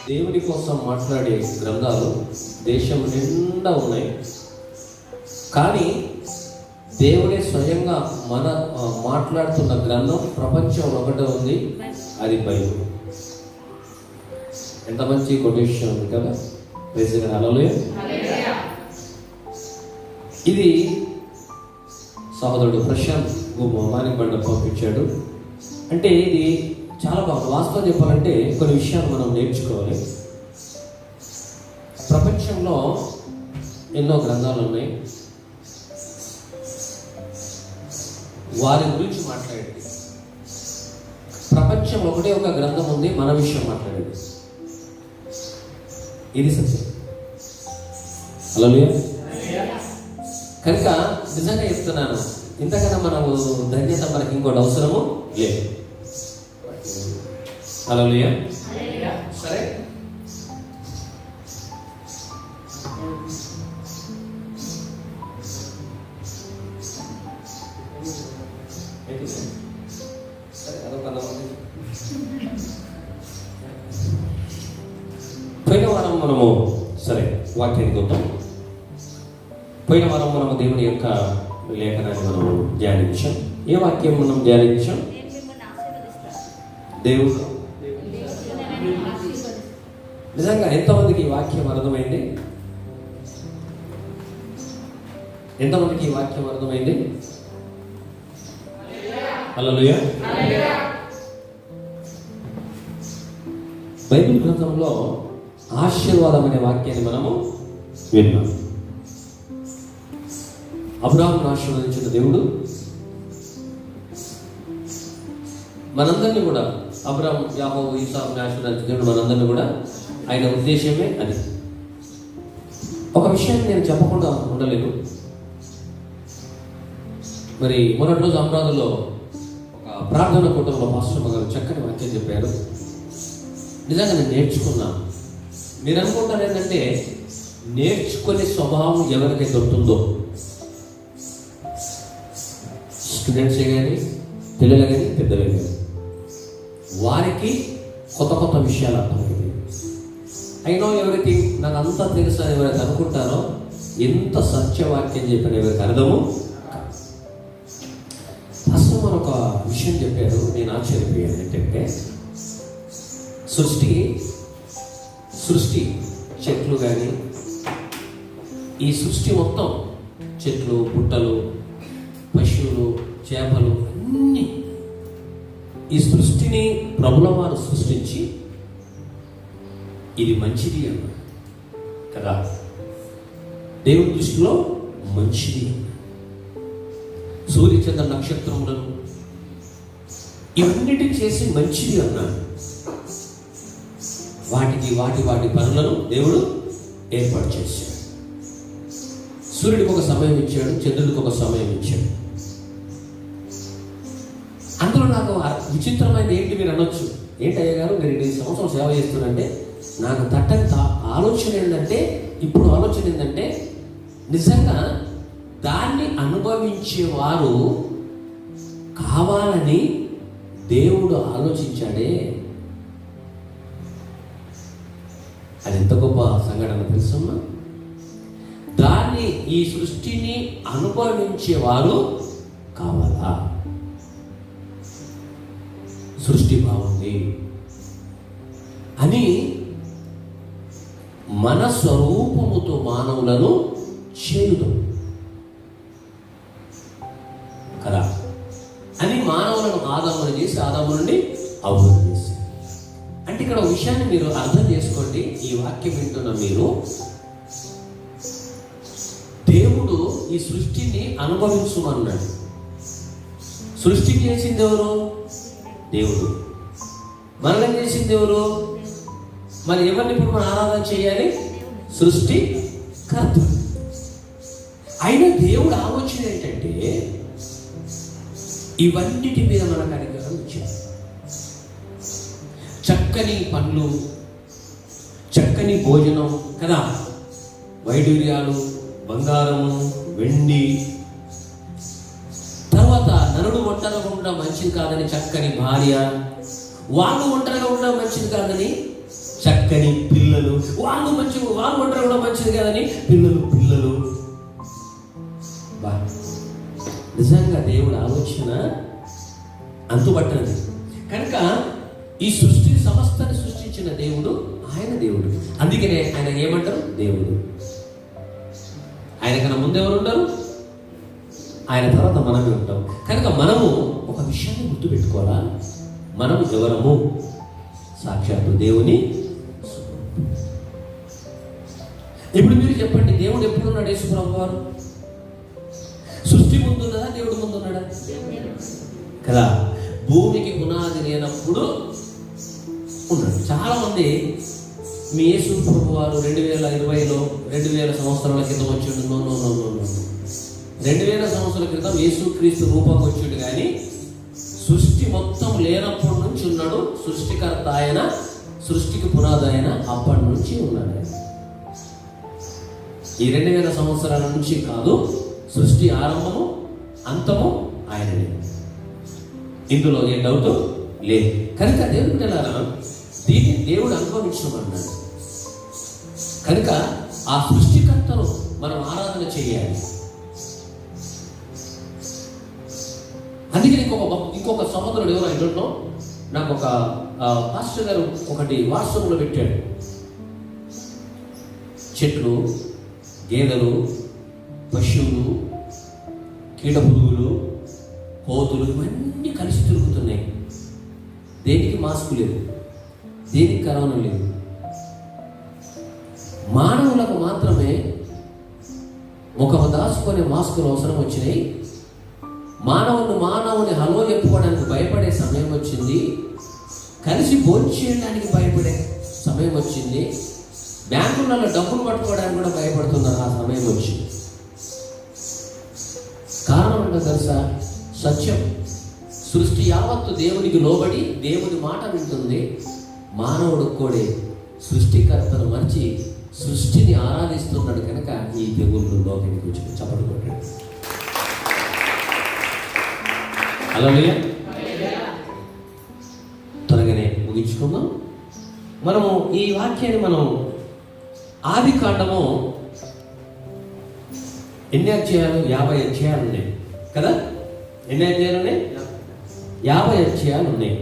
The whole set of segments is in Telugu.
దేవుని కోసం మాట్లాడే గ్రంథాలు దేశం నిండా ఉన్నాయి. కానీ దేవుడే స్వయంగా మాట్లాడుతున్న గ్రంథం ప్రపంచంలో ఒకటే ఉంది, అది బైబిల్. ఎంత మంచి కొటేషన్ ఉంది కదా. హల్లెలూయా. ఇది సహోదరుడు ప్రశాంత్ మానిబండ పంపించాడు. అంటే ఇది చాలా బాగుంది. వాస్తవం చెప్పాలంటే కొన్ని విషయాలు మనం నేర్చుకోవాలి. ప్రపంచంలో ఎన్నో గ్రంథాలు ఉన్నాయి, వారి గురించి మాట్లాడేది. ప్రపంచంలో ఒకటే ఒక గ్రంథం ఉంది, మన విషయం మాట్లాడేది. ఇది సత్యం. హల్లెలూయా. కనుక నిజంగా చెప్తున్నాను, ఇంతకన్నా మనము ధన్యత మనకి ఇంకోటి అవసరము లేదు. హల్లెలూయా. సరే, పోయిన వారం మనము వాక్యానికి వద్దాం. పోయిన వారం మనము దేవుని యొక్క లేఖనాన్ని మనము ధ్యానించాం. ఏ వాక్యం మనం ధ్యానించాం? దేవుడు. నిజంగా ఎంతమందికి ఈ వాక్యం అర్థమైంది? ఎంతమందికి ఈ వాక్యం అర్థమైంది? హల్లెలూయా. బైబిల్ గ్రంథంలో ఆశీర్వాదం అనే వాక్యాన్ని మనము విన్నాం. అబ్రాహామును ఆశీర్వదించిన దేవుడు మనందరినీ కూడా, అబ్రాహాము, యాకోబు, ఇస్సాకును ఆశీర్వదించిన దేవుడు మనందరినీ కూడా, ఆయన ఉద్దేశమే అది. ఒక విషయాన్ని నేను చెప్పకుండా ఉండలేను. మరి మొన్నటి రోజు అమరావతిలో ఒక ప్రార్థన కూటంలో పాస్టర్ గారు చక్కని వాక్యం చెప్పారు. నిజంగా నేను నేర్చుకున్నాను. మీరు అనుకుంటారు ఏంటంటే, నేర్చుకునే స్వభావం ఎవరికైతే దొరుకుతుందో, స్టూడెంట్సే కానీ, పిల్లలు కానీ, పెద్దలే కానీ, వారికి కొత్త కొత్త విషయాలు అర్థమైంది. అయినో ఎవరికి నాకు అంతా తెలుసు అని ఎవరైతే అనుకుంటారో, ఎంత సత్యవాక్యం చెప్పిన ఎవరికి అర్థము. అసలు మన ఒక విషయం చెప్పారు, నేను ఆశ్చర్యపోయాను. ఏంటంటే, సృష్టి చెట్లు కానీ, ఈ సృష్టి మొత్తం చెట్లు, పుట్టలు, పశువులు, చేపలు అన్నీ, ఈ సృష్టిని ప్రభుల వారు సృష్టించి ఇది మంచిది అన్నారు కదా. దేవుని దృష్టిలో మంచిది. సూర్యచంద్ర నక్షత్రములను ఇవన్నిటిని చేసి మంచిది అన్నారు. వాటికి వాటి పనులను దేవుడు ఏర్పాటు చేశాడు. సూర్యుడికి ఒక సమయం ఇచ్చాడు, చంద్రుడికి ఒక సమయం ఇచ్చాడు. అందులో నాకు విచిత్రమైనది ఏంటి మీరు అనొచ్చు, ఏంటయ్య గారు మీరు 2 సంవత్సరాలు సేవ చేస్తున్నారంటే, నాకు తట్టని ఆలోచన ఏంటంటే, ఇప్పుడు ఆలోచన ఏంటంటే, నిజంగా దాన్ని అనుభవించేవారు కావాలని దేవుడు ఆలోచించాడే. అది ఎంత గొప్ప సంఘటన తెలుసమ్మా. దాన్ని, ఈ సృష్టిని అనుభవించేవారు కావాలా. సృష్టి బాగుంది అని మన స్వరూపముతో మానవులను చేయుదాం కదా అని మానవులను ఆదామును చేసి, ఆదాము నుండి అవ్వను చేసి. అంటే ఇక్కడ ఒక విషయాన్ని మీరు అర్థం చేసుకోండి. ఈ వాక్యం వింటున్న మీరు, దేవుడు ఈ సృష్టిని అనుభవించమన్నాడు. సృష్టి చేసింది ఎవరు? దేవుడు. మనల్ని చేసింది ఎవరు? మరి ఎవరిని ఇప్పుడు మనం ఆరాధన చేయాలి? సృష్టి కర్త. అయినా దేవుడు ఆలోచన ఏంటంటే, ఇవన్నిటి మీద మనకు అధికారం ఇచ్చాడు. చక్కని పండ్లు, చక్కని భోజనం కదా, వైడూర్యాలు, బంగారము, వెండి, తర్వాత నరుడు ఒంటరిగా ఉండడం మంచిది కాదని చక్కని భార్య, వాళ్ళు ఒంటరిగా ఉండడం మంచిది కాదని చక్కని పిల్లలు, వాళ్ళు ఒంటరి కూడా మంచిది కదని పిల్లలు. నిజంగా దేవుడు ఆలోచన అంతుపట్టనిది. కనుక ఈ సృష్టి సమస్తాన్ని సృష్టించిన దేవుడు ఆయన దేవుడు. అందుకనే ఆయన ఏమంటారు? దేవుడు. ఆయన కన్నా ముందు ఎవరు ఉంటారు? ఆయన తర్వాత మనమే ఉంటాం. కనుక మనము ఒక విషయాన్ని గుర్తుపెట్టుకోవాలా, మనం ఎవరము? సాక్షాత్తు దేవుని. ఇప్పుడు మీరు చెప్పండి, దేవుడు ఎప్పుడు ఉన్నాడు? యేసుప్రభు వారు సృష్టి ముందున్నదా దేవుడు ముందున్నాడా? కదా, భూమికి పునాది లేనప్పుడు ఉన్నాడు. చాలా మంది మీ యేసుప్రభు వారు 2020లో 2000 సంవత్సరాల క్రితం వచ్చిండు. నో 2000 సంవత్సరాల క్రితం యేసుక్రీస్తు రూపంగా వచ్చిండు, కానీ సృష్టి మొత్తం లేనప్పటి నుంచి ఉన్నాడు. సృష్టికర్త ఆయన, సృష్టికి పునాది ఆయన, అప్పటి నుంచి ఉన్నాడు ఆయన. ఈ 2000 సంవత్సరాల నుంచి కాదు, సృష్టి ఆరంభము అంతము ఆయననే. ఇందులో ఏ డౌట్ లేదు. కనుక దేవుడు బిడ్డలారా, దీన్ని దేవుడు అనుభవించమన్నాడు. కనుక ఆ సృష్టికర్తను మనం ఆరాధన చేయాలి. అందుకే ఇంకొక సహోదరుడు ఎవరు అంటున్నో, నాకు ఒక పాస్టర్ గారు ఒకటి వాట్సాప్లో పెట్టాడు. చెట్లు, గేదెలు, పశువులు, కీటపురుగులు, కోతులు ఇవన్నీ కలిసి తిరుగుతున్నాయి. దేనికి మాస్క్ లేదు, దేనికి కరోనా లేదు. మానవులకు మాత్రమే ముఖము దాచుకునే మాస్కులు అవసరం వచ్చినాయి. మానవుని హలో చెప్పుకోవడానికి భయపడే సమయం వచ్చింది. కలిసి భోంచేయడానికి భయపడే సమయం వచ్చింది. బ్యాంకులలో డబ్బులు పట్టుకోవడానికి కూడా భయపడుతున్నారు. ఆ సమయం వచ్చింది. కారణం ఏంటో తెలుసా? సత్యం. సృష్టి యావత్తు దేవునికి లోబడి దేవుని మాట వింటుంది. మానవుడు కూడా సృష్టికర్తను మర్చి సృష్టిని ఆరాధిస్తున్నాడు. కనుక ఈ తెగుళ్ళు లోకానికి వచ్చి చప్పట్లు కొట్టాడు. హల్లెలూయా. త్వరగానే ముగించుకుందాం. మనము ఈ వాక్యాన్ని మనం ఆది కాండము ఎన్ని అధ్యాయాలు? 50 అధ్యాయాలు ఉన్నాయి కదా. ఎన్ని అధ్యాయాలు ఉన్నాయి? 50 అధ్యాయాలు ఉన్నాయి.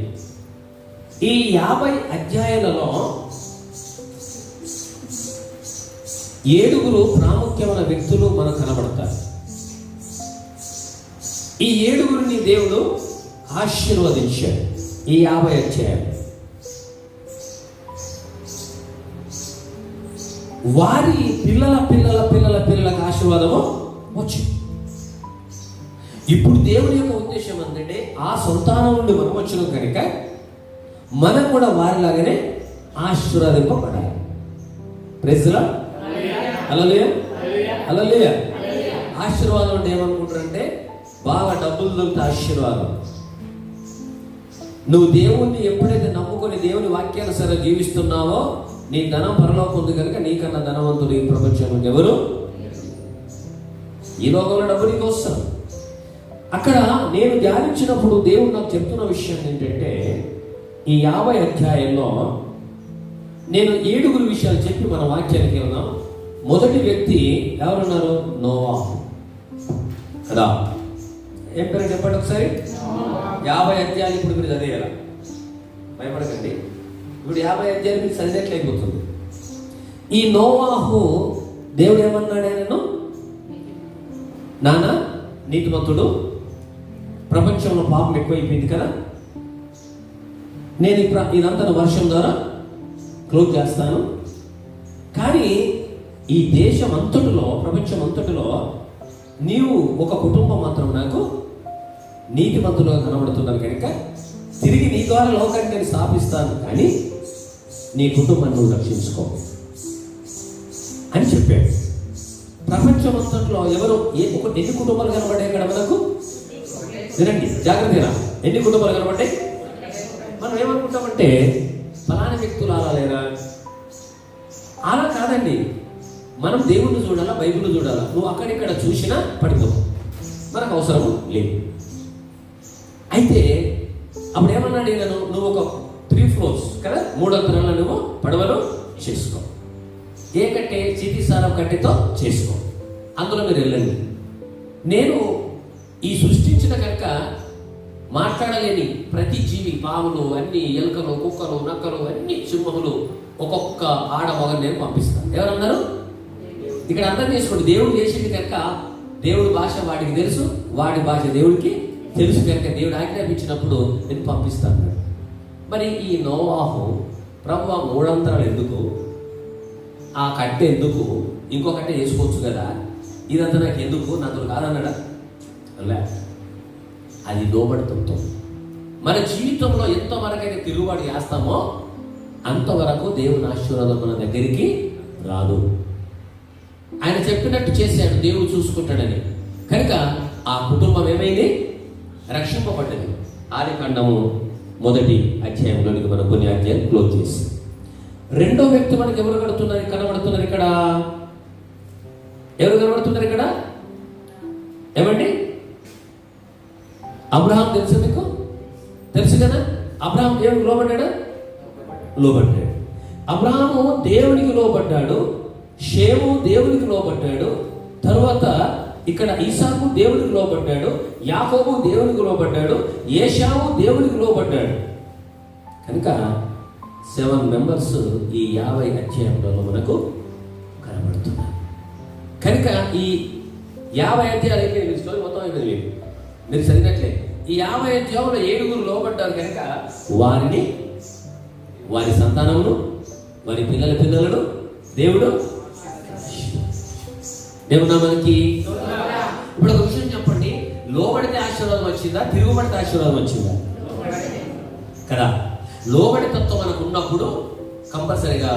ఈ 50 అధ్యాయాలలో 7 ప్రాముఖ్యమైన వ్యక్తులు మనకు కనబడతారు. ఈ 7 దేవుడు ఆశీర్వదించాడు. ఈ 50 అధ్యాయాలు వారి పిల్లలకు ఆశీర్వాదము వచ్చింది. ఇప్పుడు దేవుని యొక్క ఉద్దేశం ఏంటంటే, ఆ సంతానం నుండి మనం వచ్చినాం కనుక మనం కూడా వారిలాగానే ఆశీర్వాదింపబడాలి. Praise the Lord. Hallelujah. Hallelujah. ఆశీర్వాదం అంటే ఏమనుకుంటారంటే, బాగా డబ్బులు దొరికితే ఆశీర్వాదం. నువ్వు దేవుణ్ణి ఎప్పుడైతే నమ్ముకొని దేవుని వాక్యానుసారం జీవిస్తున్నావో నీ ధనం పరలోకం ఉంది కనుక నీకన్నా ధనవంతుడు ఈ ప్రపంచంలో ఎవరు? ఈ లోకంలో డబ్బు నీకు వస్తాను. అక్కడ నేను ధ్యానించినప్పుడు దేవుడు నాకు చెప్తున్న విషయం ఏంటంటే, ఈ 50 అధ్యాయంలో నేను 7 విషయాలు చెప్పి మన వాక్యానికి వెళ్దాం. మొదటి వ్యక్తి ఎవరున్నారు? నోవాహు కదా. ఏం పేరు చెప్పండి ఒకసారి. 50 అధ్యాయాలు ఇప్పుడు మీరు చదివేయాల, భయపడకండి. ఇప్పుడు 50 అధ్యాయాలు మీరు చదివేట్లయిపోతుంది. ఈ నోవాహు దేవుడు ఏమన్నాడు ఆయనను? నాన్న నీతిమంతుడు, ప్రపంచంలో పాపం ఎక్కువైపోయింది కదా, నేను ఇదంతా వర్షం ద్వారా క్లోజ్ చేస్తాను, కానీ ఈ దేశం అంతటిలో, ప్రపంచం అంతటిలో నీవు ఒక కుటుంబం మాత్రం నాకు నీతిమంతులుగా కనబడుతున్నారు కనుక తిరిగి నీ ద్వారా లోకాన్ని నేను స్థాపిస్తాను, కానీ నీ కుటుంబాన్ని నువ్వు రక్షించుకో అని చెప్పాడు. ప్రపంచం అంతట్లో ఎవరు ఎన్ని కుటుంబాలు కనబడ్డాయి ఇక్కడ మనకు? వినండి జాగ్రత్తగా. ఎన్ని కుటుంబాలు కనబడ్డాయి? మనం ఏమనుకుంటామంటే ఫలానా వ్యక్తులు అలా లేరా? అలా కాదండి. మనం దేవుణ్ణి చూడాలా, బైబిల్ చూడాలా. నువ్వు అక్కడిక్కడ చూసినా పడిపోతావు, మనకు అవసరం లేదు. అయితే అప్పుడు ఏమన్నాడు? నువ్వు ఒక 3 floors కదా, 3 అంతరాల నువ్వు పడవలు చేసుకో. ఏ కట్టే? చీటిసారం కట్టెతో చేసుకో. అందులో మీరు వెళ్ళండి. నేను ఈ సృష్టించిన కనుక మాట్లాడలేని ప్రతి జీవి, పాములు, అన్ని ఎలుకలు, కుక్కలు, నక్కలు, అన్ని సింహములు, ఒక్కొక్క ఆడ మగని నేను పంపిస్తాను. ఎవరన్నారు? ఇక్కడ అర్థం చేసుకోండి. దేవుడు చేసింది కనుక దేవుడి భాష వాడికి తెలుసు, వాడి భాష దేవుడికి తెలుసు కనుక దేవుడు ఆజ్ఞాపించినప్పుడు నేను పంపిస్తాను. మరి ఈ నోవాహు ప్రభువా 3 అంతరాలు ఎందుకు, ఆ కట్టె ఎందుకు, ఇంకో కట్టె చేసుకోవచ్చు కదా, ఇదంతా నాకు ఎందుకు, నాకు కాదన్నాడా? అలా అది లోబడుతుంటాం. మన జీవితంలో ఎంతవరకైతే తిరుగుబాటు చేస్తామో అంతవరకు దేవుని ఆశీర్వాదం మన దగ్గరికి రాదు. ఆయన చెప్పినట్టు చేశాడు, దేవుడు చూసుకుంటాడని. కనుక ఆ కుటుంబం ఏమైంది? రక్షింపబడ్డది. ఆదికాండము 1వ అధ్యాయంలోనికి మనం కొన్ని అధ్యాయాలు క్లోజ్ చేసి, 2వ వ్యక్తి మనకి ఎవరు కనబడుతున్నారు ఇక్కడ? ఎవరు కనబడుతున్నారు ఇక్కడ? ఏమండి? అబ్రహాం తెలుసు మీకు? తెలుసు కదా. అబ్రహాం దేవునికి లోబడ్డాడా? లోబడ్డాడు. అబ్రహాము దేవునికి లోబడ్డాడు, షేము దేవునికి లోబడ్డాడు, తరువాత ఇక్కడ ఈసాకు దేవునికి లోబడ్డాడు, యాకోబు దేవునికి లోబడ్డాడు, ఏశావు దేవునికి లోబడ్డాడు. కనుక 7 మెంబర్స్ ఈ 50 అధ్యాయంలో మనకు కనబడుతున్నారు. కనుక ఈ 50 అధ్యాయాలు అయిపోయింది, స్టోరీ మొత్తం అయిపోయింది. మీరు చదివినట్లే ఈ 50 అధ్యాయంలో 7 లోబడ్డారు కనుక వారిని, వారి సంతానమును, వారి పిల్లలను దేవుడు మనకి. ఇప్పుడు ఒక విషయం చెప్పండి, లోబడితే ఆశీర్వాదం వచ్చిందా, తిరుగుబడితే ఆశీర్వాదం వచ్చిందా? కదా. లోబడి తత్వం మనకు ఉన్నప్పుడు కంపల్సరీగా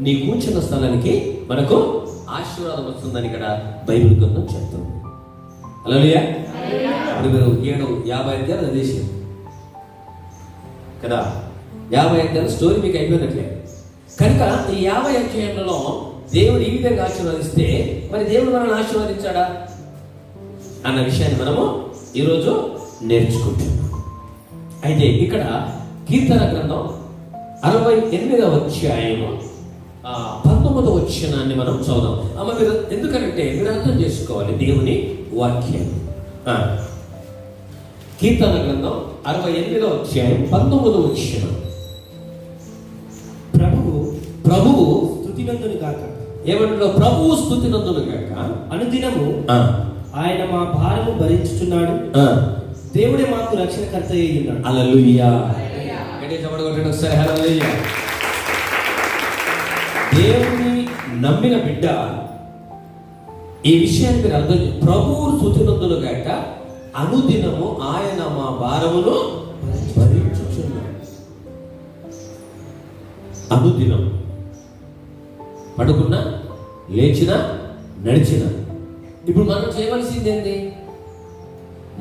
నీ కూర్చున్న స్థలానికి మనకు ఆశీర్వాదం వస్తుందని ఇక్కడ బైబిల్ గ్రంథం చెప్తుంది. హల్లెలూయా. ఇప్పుడు మీరు 50 అధ్యాయాలు చదివేసారు కదా, 50 అధ్యాయాల స్టోరీ మీకు అయిపోయినట్లే. కనుక ఈ 50 అధ్యాయంలో దేవుడు ఈ విధంగా ఆశీర్వదిస్తే మరి దేవుడు మనల్ని ఆశీర్వదించాడా అన్న విషయాన్ని మనము ఈరోజు నేర్చుకుంటున్నాం. అయితే ఇక్కడ కీర్తన గ్రంథం 68వ అధ్యాయము 19వ వచనాన్ని మనం చదువుదాం. అమ్మ మీరు ఎందుకంటే మీరు అర్థం చేసుకోవాలి దేవుని వాక్యం. కీర్తన గ్రంథం 68వ అధ్యాయం 19వ వచనం. ప్రభువు స్తుతినందును గాక. ఏమంటున్నా? ప్రభువు స్తుతినందును గాక. అనుదినము ఆయన మా భారము భరించుచున్నాడు. దేవుడే మాకు రక్షణకర్త అయి ఉన్నాడు. హల్లెలూయా. ఒకసారి హల్లెలూయా. దేవుని నమ్మిన బిడ్డ ఈ విషయాన్ని మీరు అర్థం. ప్రభువు స్తుతినందును గాక, అనుదినము ఆయన మా భారమును భరించుచున్నాడు. అనుదినం పడుకున్నా, లేచినా, నడిచినా. ఇప్పుడు మనం చేయవలసింది ఏంటి?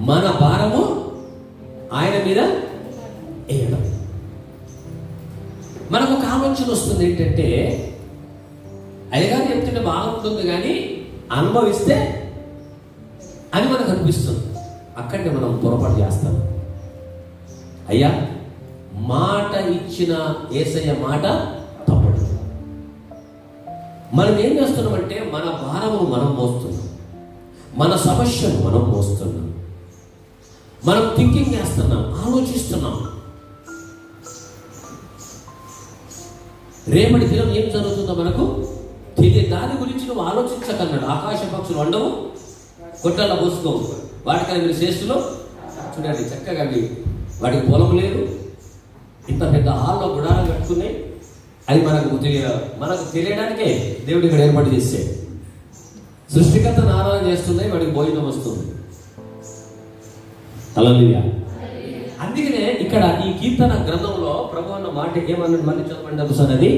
మన భారము ఆయన మీద వేయడం. మనకు ఒక ఆలోచన వస్తుంది ఏంటంటే, అయ్యగారు చెప్తుంటే బాగుంటుంది కానీ అనుభవిస్తే అని మనకు అనిపిస్తుంది. అక్కడే మనం పొరపాటు చేస్తాం. అయ్యా, మాట ఇచ్చిన యేసయ్య మాట తప్పదు. మనం ఏం చేస్తున్నామంటే మన భారమును మనం మోస్తున్నాం, మన సమస్యను మనం మోస్తున్నాం, మనం థింకింగ్ చేస్తున్నాం, ఆలోచిస్తున్నాం. రేపటి దినం ఏం జరుగుతుందో మనకు తెలియదు. దాని గురించి నువ్వు ఆలోచించకన్నాడు. ఆకాశ పక్షులు వండవు, కొట్టాల పోసుకోవు, వాటికన్నా మీరు శ్రేష్ఠులు చూడండి. చక్కగా వాటికి పొలం లేదు, ఇంత పెద్ద హాల్లో గుడాలు కట్టుకున్నాయి. అది మనకు తెలియడానికే దేవుడు ఇక్కడ ఏర్పాటు చేస్తే సృష్టికర్తను ఆరాధన చేస్తున్నాయి, వాడికి భోజనం వస్తుంది. హల్లెలూయా. అందుకనే ఇక్కడ ఈ కీర్తన గ్రంథంలో ప్రభు అన్న మాట ఏమన్నాడు? మళ్ళీ చదవండి ఒకసారి. అది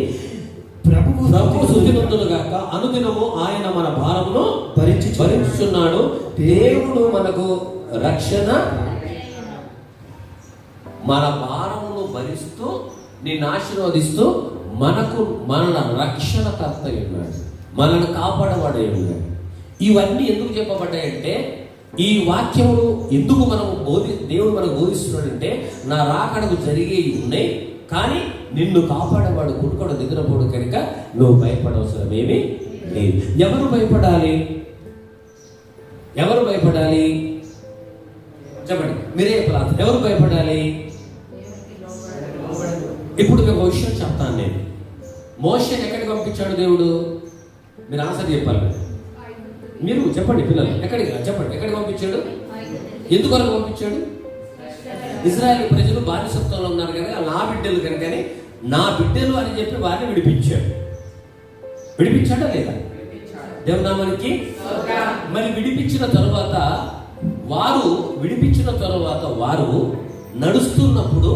ప్రభువు స్తుతినందును గాక, అనుదినము ఆయన మన భారమును భరించుచున్నాడు. దేవుడు మనకు రక్షణ, మన భారమును భరిస్తూ నిన్ను ఆశీర్వదిస్తూ మనల రక్షణకర్త ఉన్నాడు, మనల్ని కాపాడవాడే ఉన్నాడు. ఇవన్నీ ఎందుకు చెప్పబడ్డాయంటే, ఈ వాక్యములు ఎందుకు దేవుడు మనకు బోధిస్తున్నాడంటే, నా రాకడకు జరిగేవి ఉన్నాయి, కానీ నిన్ను కాపాడేవాడు కుడుకోడు నిద్రపోడు కనుక నువ్వు భయపడవసరం ఏమీ లేదు. ఎవరు భయపడాలి? ఎవరు భయపడాలి చెప్పండి, మీరే ప్రార్థన. ఎవరు భయపడాలి? ఇప్పుడు మీకు ఒక విషయం చెప్తాను నేను. మోషేని ఎక్కడికి పంపించాడు దేవుడు? మీరు ఆన్సర్ చెప్పాలి. మీరు చెప్పండి పిల్లలు, ఎక్కడికి చెప్పండి, ఎక్కడికి పంపించాడు? ఎందువరకు పంపించాడు? ఇజ్రాయెల్ ప్రజలు బానిసత్వంలో ఉన్నారు కనుక నా బిడ్డలు కనుకని నా బిడ్డలు అని చెప్పి వారిని విడిపించాడు. విడిపించాడా లేదా? దేవుని నామానికి. మరి విడిపించిన తరువాత వారు నడుస్తున్నప్పుడు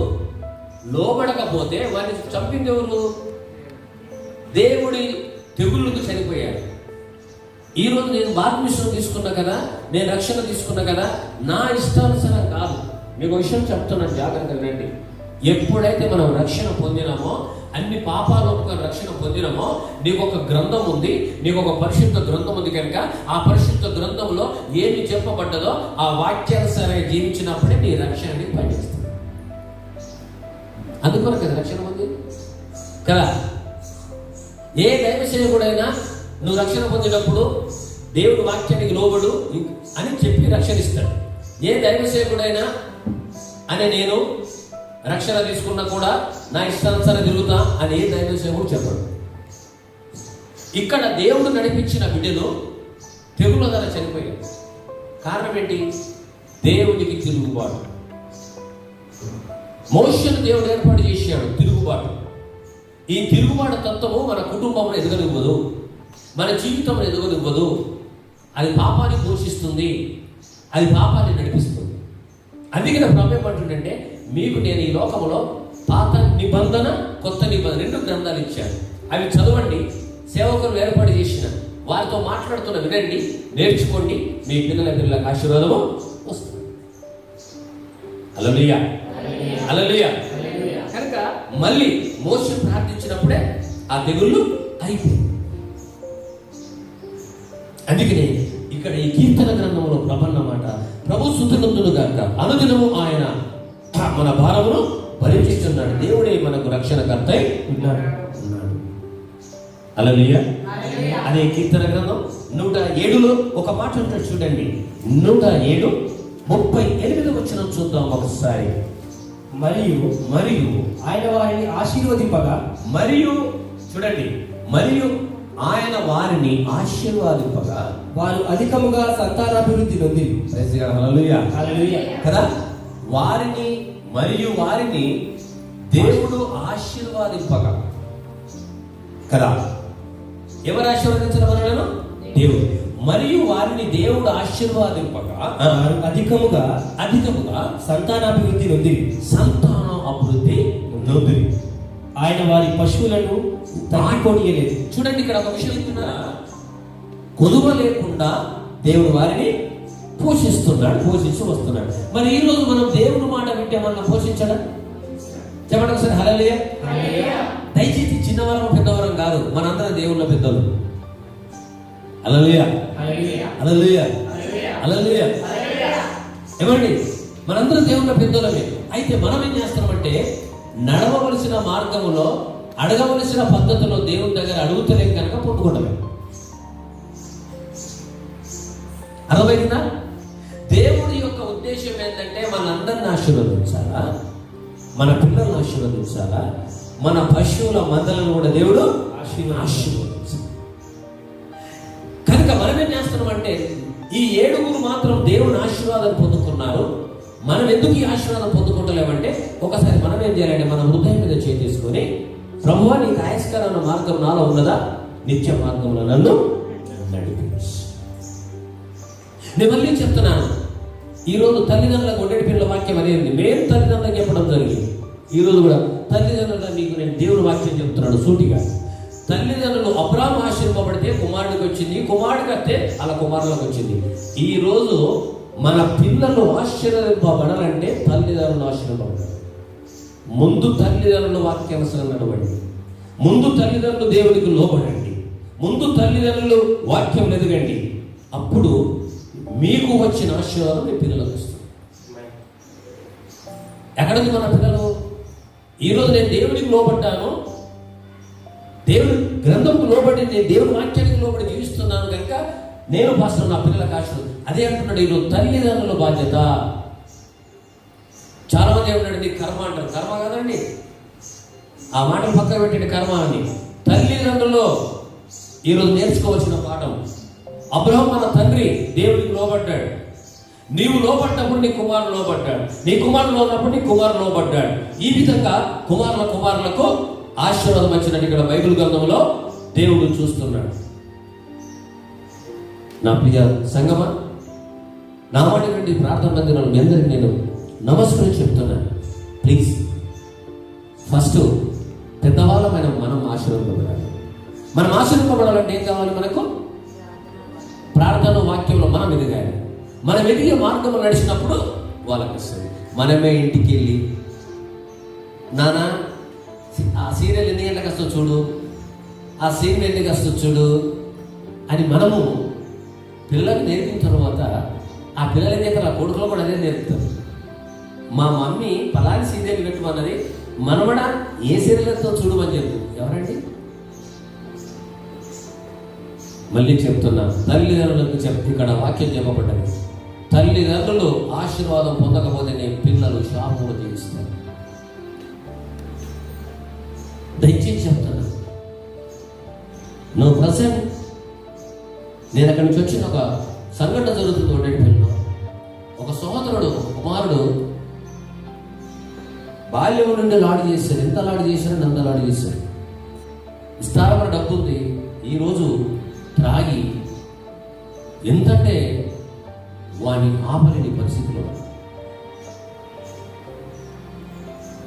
లోబడకపోతే వారిని చంపింది ఎవరు? దేవుడి తెగుళ్ళకు చనిపోయాడు. ఈరోజు నేను బాప్తిస్మం తీసుకున్నా కదా, నేను రక్షణ తీసుకున్నా కదా, నా ఇష్టానుసారం కాదు. మీకు విషయం చెప్తున్నాను, జాగ్రత్తగా వినండి. ఎప్పుడైతే మనం రక్షణ పొందినామో, అన్ని పాపాలు ఒప్పుకొని రక్షణ పొందినామో, నీకు ఒక గ్రంథం ఉంది, నీకు ఒక పరిశుద్ధ గ్రంథం ఉంది కనుక ఆ పరిశుద్ధ గ్రంథంలో ఏమి చెప్పబడ్డదో ఆ వాక్యానుసారంగా జీవించినప్పుడే నీ రక్షణ నీకు పనిచేస్తుంది. అందుకోరు కదా రక్షణ ఉంది కదా. ఏ దైవ సేవకుడైనా నువ్వు రక్షణ పొందినప్పుడు దేవుడు వాక్యానికి లోబడు అని చెప్పి రక్షణ ఇస్తాడు. ఏ దైవ సేవకుడైనా అని నేను రక్షణ తీసుకున్నా కూడా నా ఇష్టానుసారం తిరుగుతా అని ఏ దైవ సేవకుడు చెప్పడు. ఇక్కడ దేవుడు నడిపించిన బిడ్డలు తెగుల ద్వారా చనిపోయాడు. కారణం ఏంటి? దేవునికి తిరుగుబాటు. మోషేను దేవుడు ఏర్పాటు చేశాడు తిరుగుబాటు. ఈ తిరుగుబాటు తత్వము మన కుటుంబంలో ఎదగనివ్వదు, మన జీవితంలో ఎదగనివ్వదు. అది పాపాన్ని పోషిస్తుంది, అది పాపాన్ని నడిపిస్తుంది. అందుకే నా ప్రభు ఏమంటుండంటే, మీకు నేను ఈ లోకంలో పాత నిబంధన కొత్త నిబంధన 2 గ్రంథాలు ఇచ్చాను, అవి చదవండి. సేవకులు ఏర్పాటు చేసిన వారితో మాట్లాడుతున్న వినండి, నేర్చుకోండి, మీ పిల్లలకు ఆశీర్వాదము వస్తుంది. హల్లెలూయా, హల్లెలూయా. కనుక మళ్ళీ మోషే ప్రార్థించినప్పుడే ఆ తెగుళ్ళు అయిపోయింది. అందుకనే ఇక్కడ ఈ కీర్తన గ్రంథంలో ప్రపన్న మాట, ప్రభు స్తుతినందును గాక అనుదినము ఆయన మన భారమును భరించుచున్నాడు. దేవుడే మనకు రక్షణకర్త ఉన్నాడు. హల్లెలూయా. అదే కీర్తన గ్రంథం 107లో ఒక మాట ఉంటాడు చూడండి. 107:38 వచనం చూద్దాం ఒకసారి. మరియు ఆయన వారిని ఆశీర్వదింపగా, వారు అధికముగా సంతానాభివృద్ధి నొంది. కదా, వారిని దేవుడు ఆశీర్వాదింపగా కదా. ఎవరు ఆశీర్వదించిన వాళ్ళను? దేవుడు. మరియు వారిని దేవుడు ఆశీర్వాదింపగా అధికముగా సంతానాభివృద్ధి నొంది. సంతానం అభివృద్ధి నొంది. ఆయన వారి పశువులను తగ్గిపోనీయలేదు. చూడండి, ఇక్కడ ఒక విషయం చెప్తున్నా, కొదువ లేకుండా దేవుడు వారిని పోషిస్తున్నాడు, పోషిస్తూ వస్తున్నాడు. మరి ఈ రోజు మనం దేవుని మాట వింటే మనం పోషించడం? చెప్పండి ఒకసారి. హల్లెలూయా. దయచేసి చిన్నవరం పెద్దవరం కాదు, మనందరం దేవుళ్ళ పెద్దలు. హల్లెలూయా, హల్లెలూయా, హల్లెలూయా. ఏమండి, మనందరం దేవుళ్ళ పెద్దలమే. అయితే మనం ఏం చేస్తామంటే, నడవవలసిన మార్గంలో, అడగవలసిన పద్ధతిలో దేవుని దగ్గర అడుగుతలేం కనుక పొందుకుంటామే. అర్థమైందా? దేవుడి యొక్క ఉద్దేశం ఏంటంటే మనందరిని ఆశీర్వదించాలా, మన పిల్లల్ని ఆశీర్వదించాలా, మన పశువుల మందలను కూడా దేవుడు ఆశీర్వదించాలి. కనుక మనం ఏం చేస్తున్నామంటే, ఈ 7 మాత్రం దేవుని ఆశీర్వాదం పొందుకున్నారు. మనం ఎందుకు ఈ ఆశీర్వాదం పొందుకుంటలేమంటే, ఒకసారి మనం ఏం చేయాలంటే, మన హృదయం మీద చేసుకొని, ప్రభువా నీకు ఆయస్కరమైన మార్గం నాలో ఉన్నదా, నిత్య మార్గంలో నన్ను నడిపించు. నేను మళ్ళీ చెప్తున్నాను, ఈరోజు తల్లిదండ్రులకు ఒంటరి పిల్లల వాక్యం అనేది మేము తల్లిదండ్రులకు చెప్పడం జరిగింది. ఈరోజు కూడా తల్లిదండ్రుల మీకు నేను దేవుని వాక్యం చెప్తున్నాడు సూటిగా. తల్లిదండ్రులు అబ్రాహాము ఆశీర్వపడితే కుమారుడికి వచ్చింది, కుమారుడికి వస్తే అలా కుమారులకు వచ్చింది. ఈ రోజు మన పిల్లలు ఆశీర్వదింపబడాలంటే తల్లిదండ్రులు ఆశీర్వపడాలి. ముందు తల్లిదండ్రుల వాక్యానుసారం నడవండి, ముందు తల్లిదండ్రులు దేవునికి లోబడండి, ముందు తల్లిదండ్రులు వాక్యం ఎదగండి. అప్పుడు మీకు వచ్చిన ఆశీర్వాదం మీ పిల్లలకు వస్తుంది. ఎక్కడికి మన పిల్లలు ఈరోజు నేను దేవుడికి లోబడ్డాను, దేవుడి గ్రంథంకు లోబడి, నేను దేవుడి వాక్యానికి లోబడి జీవిస్తున్నాను కనుక నేను పాస్టర్ నా పిల్లలకు ఆశలు. అదే అంటున్నాడు ఈరోజు తల్లిదండ్రుల బాధ్యత. చాలా మంది ఏమన్నాడు, నీ కర్మ అంటారు. కర్మ కాదండి, ఆ మాటలు పక్కన పెట్టండి, కర్మ అని. తల్లిదండ్రులు ఈరోజు నేర్చుకోవాల్సిన పాఠం. అబ్రహాము మన తండ్రి దేవుడికి లోబడ్డాడు. నీవు లోబడ్డప్పుడు నీ కుమారుడు లోబడ్డాడు, నీ కుమారుడు లోనప్పుడు నీ కుమారుడు లోబడ్డాడు. ఈ విధంగా కుమారులకు ఆశీర్వాదం వచ్చినట్టు ఇక్కడ బైబిల్ గ్రంథంలో దేవుడు చూస్తున్నాడు. నా ప్రియ సంగమా, నా మాట నుండి ప్రార్థన మందిరంలో మీ అందరికీ నేను నమస్కారం చెప్తున్నాను. ప్లీజ్ ఫస్ట్ పెద్దవాళ్ళమైన మనం ఆశీర్వదింపబడాలి. మనం ఆశీర్వదింపబడాలంటే ఏం కావాలి? మనకు ప్రార్థన వాక్యంలో మనం ఎదగాలి. మనం ఎదిగే మార్గంలో నడిచినప్పుడు వాళ్ళకి వస్తుంది. మనమే ఇంటికి వెళ్ళి నానా ఆ సీరియల్ ఎన్ని గంటలకు వస్తుంది చూడు, ఆ సీరియల్ ఎన్ని వస్తుంది చూడు అని మనము పిల్లలకు నేర్పిన తర్వాత ఆ పిల్లలు ఏం చేస్తారు, ఆ కొడుకులు కూడా అదే నేర్పుతారు. మా మమ్మీ పలాని సీరియల్ పెట్టమన్నది, మనమడ ఏ సీరియల్తో చూడమని చెప్తుంది. ఎవరండి? మళ్ళీ చెప్తున్నా, తల్లిదండ్రులకు ఇక్కడ వాక్యం చెప్పబడ్డది. తల్లిదండ్రులు ఆశీర్వాదం పొందకపోతే నేను పిల్లలు శాపముగా జీవిస్తాను. దయచేసి చెప్తున్నా, నువ్వు ప్రజెంట్ నేను అక్కడి నుంచి వచ్చిన ఒక సంఘటన జరుగుతుంది. ఒకటి ఒక సహోదరుడు కుమారుడు బాల్యం నుండి లాడు చేశాడు. ఎంత లాడు చేశాడు, అంత లాడు చేశాడు. విస్తారమైన డబ్బు ఉంది. ఈరోజు త్రాగి ఎంతంటే వాని ఆపలేని పరిస్థితిలో.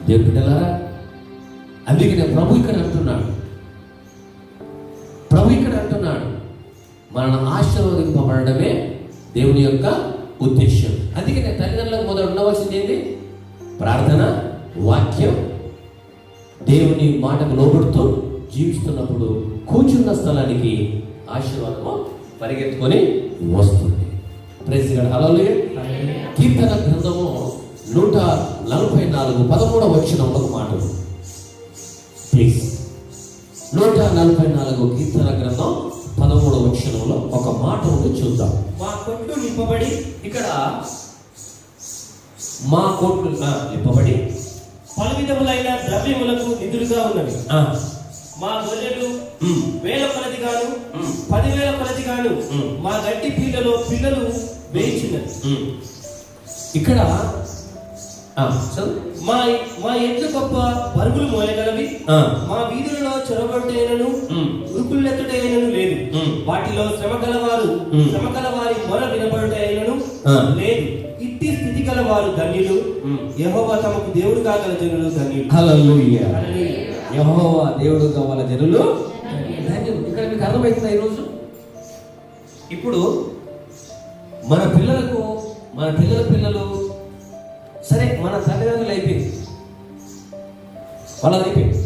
దేవుని బిడ్డలారా, అందుకే నేను ప్రభు ఇక్కడ అంటున్నాడు మనల్ని ఆశీర్వదింపబడమే దేవుని యొక్క ఉద్దేశం. అందుకే నేను తల్లిదండ్రులకు మొదలు ఉండవలసింది ఏంటి? ప్రార్థన, వాక్యం, దేవుని మాటకు లోబడుతూ జీవిస్తున్నప్పుడు కూర్చున్న స్థలానికి ఆశీర్వాదము పరిగెత్తుకొని వస్తుంది. Praise God. హల్లెలూయా. కీర్తన గ్రంథము 144 13వ వచనంలో ఒక మాట. ప్లీజ్ 144 కీర్తన గ్రంథం 13వ వచనంలో ఒక మాట ఉంది, చూద్దాం. మా కొట్లు నింపబడి, ఇక్కడ మా కొట్లు నింపబడి పలు విధములైన ద్రవ్యములకు నిధులుగా ఉన్నవి. మా గొర్రెలు వేల కొలది గాను 10,000 కొలది గాను మా గట్టి పిల్లలు వేయించున్నది. ఇక్కడ మా ఎట్లు గొప్ప పరుగులు మోయగలవి. మా వీధులలో చొరబట్టైనను ఉరుకులెత్తుటైనను లేదు. వాటిలో శ్రమ గలవారి మొర వినబడుటైనను లేదు. ఇట్టి స్థితి గలవారు ధన్యులు. యెహోవా తమకు దేవుడు కాగల జనులు ధన్యులు. హల్లెలూయా. యెహోవా దేవుడు కాగల జనులు ధన్యులు. ఇక్కడ మీకు అర్థమవుతుందా? ఈరోజు ఇప్పుడు మన పిల్లలు సరే, మన తల్లిదండ్రులు అయిపోయింది, వాళ్ళది అయిపోయింది.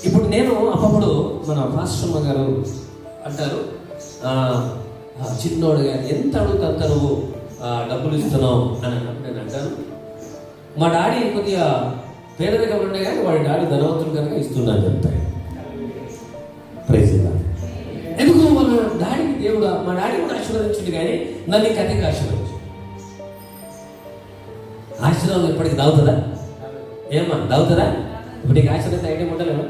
ఇప్పుడు నేను అప్పుడు మన పాస్టమ్మ గారు అంటారు, చిన్నోడు గారు ఎంత అడుగుతా నువ్వు డబ్బులు ఇస్తున్నావు అని అన్నప్పుడు నేను అంటాను, మా డాడీ కొద్దిగా పేదరిగా ఉండే కానీ వాడి డాడీ ధనవంతులు కనుక ఇస్తున్నాను చెప్తాడు. Praise lord. ఎందుకు మన డాడీకి దేవుడు, మా డాడీ కూడా ఆశీర్వదించింది కానీ నన్ను ఇంకా అధిక ఆశీర్వదించు. ఆశీర్వాదం ఇప్పటికి దాగుతుందా? ఏమా దాగుతుందా? ఇప్పటికి ఆశీర్వాదం ఐడియా ఉండలేము,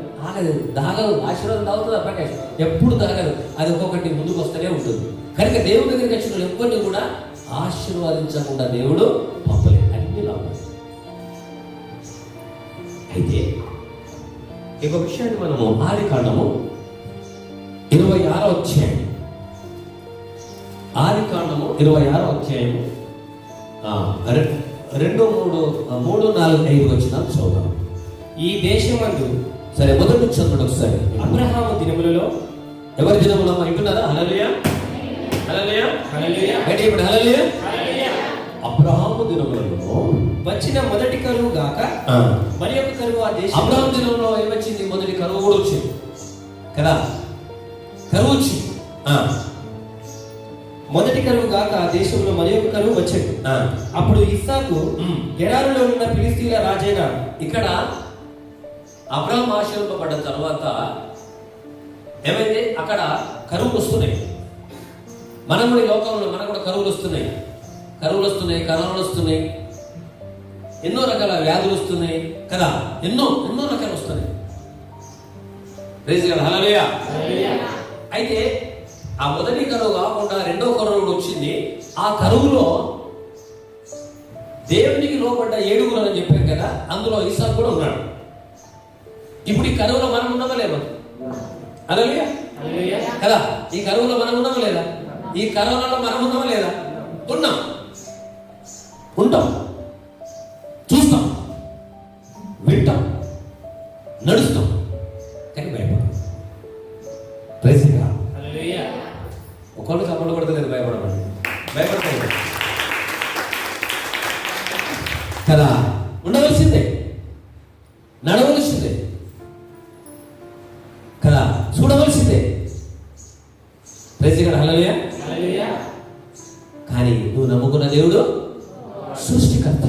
దాగదు. ఆశీర్వాదం దాగుతుందా? ప్రకాష్ ఎప్పుడు దాగదు. అది ఒక్కొక్కటి ముందుకు వస్తూనే ఉంటుంది. కనుక దేవుడి దగ్గరికి వచ్చిన ఎవ్వరిని కూడా ఆశీర్వాదించకుండా దేవుడు పంపలేదు. అన్ని లాభం. అయితే ఇంకో విషయాన్ని మనము ఆదికాండము 26వ అధ్యాయం, ఆదికాండము 26వ అధ్యాయము 2, 3, 4, 5 వచనాలు చదువుదాం. ఈ దేశమందు, సరే మొదటి చదువుడు ఒకసారి. అబ్రహాము దినములలో, ఎవరి దినములో వింటున్నారా? హల్లెలూయా, హల్లెలూయా, హల్లెలూయా. అంటే ఇప్పుడు హల్లెలూయా. అబ్రహాము దినములలో వచ్చిన మొదటి కరువు గాక మరి ఒక కరువు ఆ దేశం. అబ్రహాము దినంలో ఏమొచ్చింది? మొదటి కరువు కూడా వచ్చింది కదా. కరువు వచ్చింది. మొదటి కరువు గాక ఆ దేశంలో మరి ఒక కరువు వచ్చేది. అప్పుడు ఇస్సాకు గెరారులో ఉన్న ఫిలిస్తీన్ల రాజైన, ఇక్కడ అబ్రాహాం ఆశీర్వదింపబడ్డ తర్వాత ఏమైంది? అక్కడ కరువులు వస్తున్నాయి. మనం కూడా ఈ లోకంలో మనకు కూడా కరువులు వస్తున్నాయి, కరోనాలు వస్తున్నాయి, ఎన్నో రకాల వ్యాధులు వస్తున్నాయి కదా, ఎన్నో రకాలు వస్తున్నాయి. ప్రైజ్ గాడ్, హల్లెలూయా. అయితే ఆ మొదటి కరువు కాకుండా రెండో కరువు కూడా వచ్చింది. ఆ కరువులో దేవునికి లోపడ్డ 7 అని చెప్పాం కదా, అందులో ఇస్సాకు కూడా ఉన్నాడు. ఇప్పుడు ఈ కరువులో మనం ఉన్నామా లేదా? హల్లెలూయా కదా. ఈ కరువులో మనం ఉన్నామా లేదా? ఈ కరోనాలో మనం ఉన్నామా లేదా? ఉంటాం, చూస్తాం, వింటాం, నడుస్తాం, కానీ భయపడతాం. Praise God. ఒకళ్ళు చప్పట్లు కొడతలేదు, భయపడమండి, భయపడతాయి కదా. ఉండవలసిందే, నడవలసిందే కదా, చూడవలసిందే. ప్రైజ్ గాడ్, హల్లెలూయా. కానీ నువ్వు నమ్ముకున్న దేవుడు సృష్టికర్త.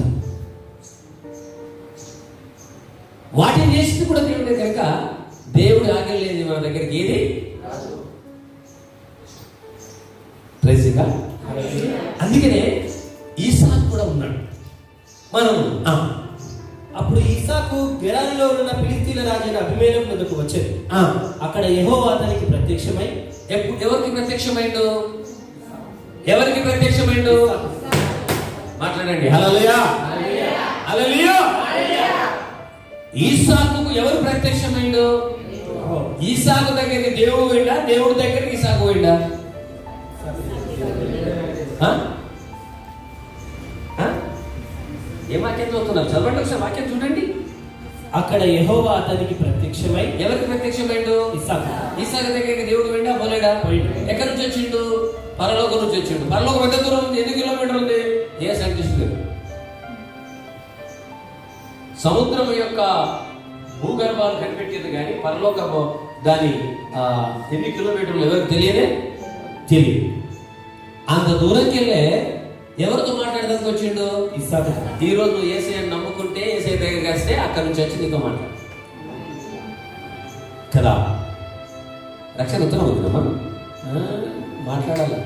వాటిని చేసింది కూడా దేవుడే కనుక దేవుడి ఆజ్ఞ లేని మన దగ్గరికి ఏది. Praise god. అందుకనే ఇస్సాకు కూడా ఉన్నాడు. మనం అప్పుడు ఇస్సాకు గెరారులో ఉన్న ఫిలిస్తీన్ల రాజైన అబీమెలెకు వద్దకు వచ్చేది. అక్కడ యెహోవా అతనికి ప్రత్యక్షమై, ఎవరికి ప్రత్యక్షమైండు? ఎవరికి ప్రత్యక్షమైండు? మాట్లాడండి. హల్లెలూయా, హల్లెలూయా. ఇస్సాకుకు ఎవరు ప్రత్యక్షమైండు? ఇస్సాకు దగ్గరికి దేవుడు పోయిండా? దేవుడి దగ్గరికి ఇస్సాకు పోయిండా? ఏ వాక్యం చదువుతున్నారు? చదవండి ఒకసారి, వాక్యం చూడండి. అక్కడ యెహోవా అతనికి ప్రత్యక్షమై, ఎవరికి ప్రత్యక్షమైండు? ఇస్సాకు దగ్గరికి దేవుడు పోయిండా? పోలేడా? ఎక్కడి నుంచి వచ్చిండు? పరలోకం నుంచి వచ్చిండు. పరలోకం ఎంత దూరం ఉంది? ఎన్ని కిలోమీటర్లు ఉంది? ఏ సైంటిస్ట్ లేదు. సముద్రం యొక్క భూగర్భాలు కనిపెట్టేది కానీ పరలోకము దాని ఎన్ని కిలోమీటర్లు ఎవరికి తెలియదు. అంత దూరంకి వెళ్ళే ఎవరితో మాట్లాడడానికి వచ్చిండు? ఇస్సాకు. ఈ రోజు నువ్వు యేసయ్యని నమ్ముకుంటే, యేసయ్య దగ్గరికి వస్తే అక్కడి నుంచి వచ్చి నీతో మాట్లాడు కదా. రక్షణ ఉత్తరం అవుతుందా? మనం మాట్లాడాలి,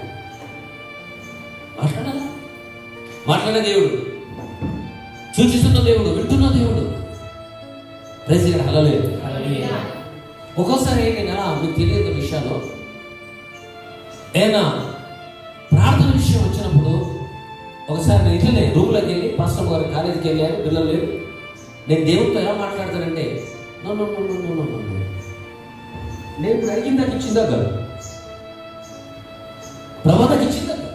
మాట్లాడే దేవుడు, సూచిస్తున్న దేవుడు, వింటున్న దేవుడు. ప్రైజ్ గాడ్, హల్లెలూయా. ఒక్కోసారి నేను అలా మీకు తెలియని విషయాలు ఏనా ప్రార్థన విషయం వచ్చినప్పుడు, ఒకసారి నేను ఇట్లనే రూమ్లోకి వెళ్ళి పాస్టర్ గారు కాలేజీకి వెళ్ళారు, పిల్లలు లేరు. నేను దేవుడితో ఎలా మాట్లాడతానంటే, నేను ఇప్పుడు అడిగింది నాకు ఇచ్చిందా కాదు, ప్రమాదకి ఇచ్చిందా కాదు,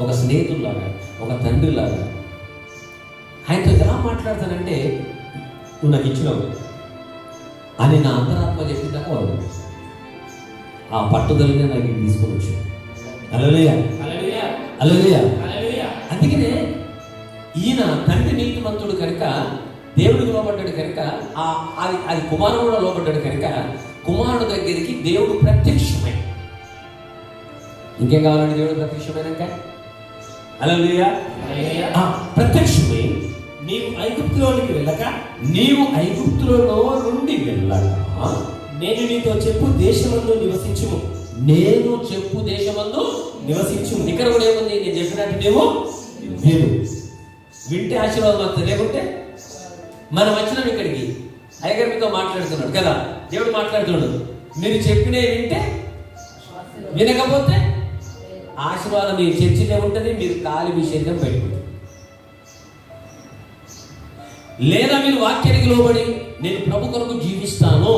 ఒక స్నేహితుల్లాగా, ఒక తండ్రిలాగా ఆయనతో ఎలా మాట్లాడతానంటే, నువ్వు నాకు ఇచ్చినావు అని నా అంతరాత్మ చెప్పిందాక వాళ్ళు ఆ పట్టుదలనే నాకు తీసుకొని వచ్చాను. హల్లెలూయా, హల్లెలూయా. అందుకనే ఈయన తండ్రి నీతిమంతుడు కనుక, దేవుడికి లోబడ్డాడు కనుక, అది కుమారుడు కూడా లోబడ్డాడు కనుక కుమారుడు దగ్గరికి దేవుడు ప్రత్యక్షమై. ఇంకేం కావాలండి దేవుడు ప్రత్యక్షమైనాక? హల్లెలూయా. ప్రత్యక్షమై నీవు ఐగుప్తులోనికి వెళ్ళక, నీవు ఐగుప్తులలో నుండి వెళ్ళక, నేను నీతో చెప్పు దేశమందు నివసించుము. నేను చెప్పు దేశమందు నివసించుము. ఇక్కడ కూడా ఏముంది? నేను చెప్పినట్టు నీవు విను. వింటే ఆశీర్వాదం వస్తుంది, లేకుంటే మనం వచ్చినాం ఇక్కడికి, అయ్యగారు మీతో మాట్లాడుతున్నాడు కదా, దేవుడు మాట్లాడుతున్నాడు. మీరు చెప్పినే వింటే, వినకపోతే ఆశీర్వాదం మీ చర్చినే ఉంటుంది, మీరు కాలి మీ శరీరం పెట్టుకుంటారు. లేదా మీరు వాక్యానికి లోబడి నేను ప్రభు కొరకు జీవిస్తాను,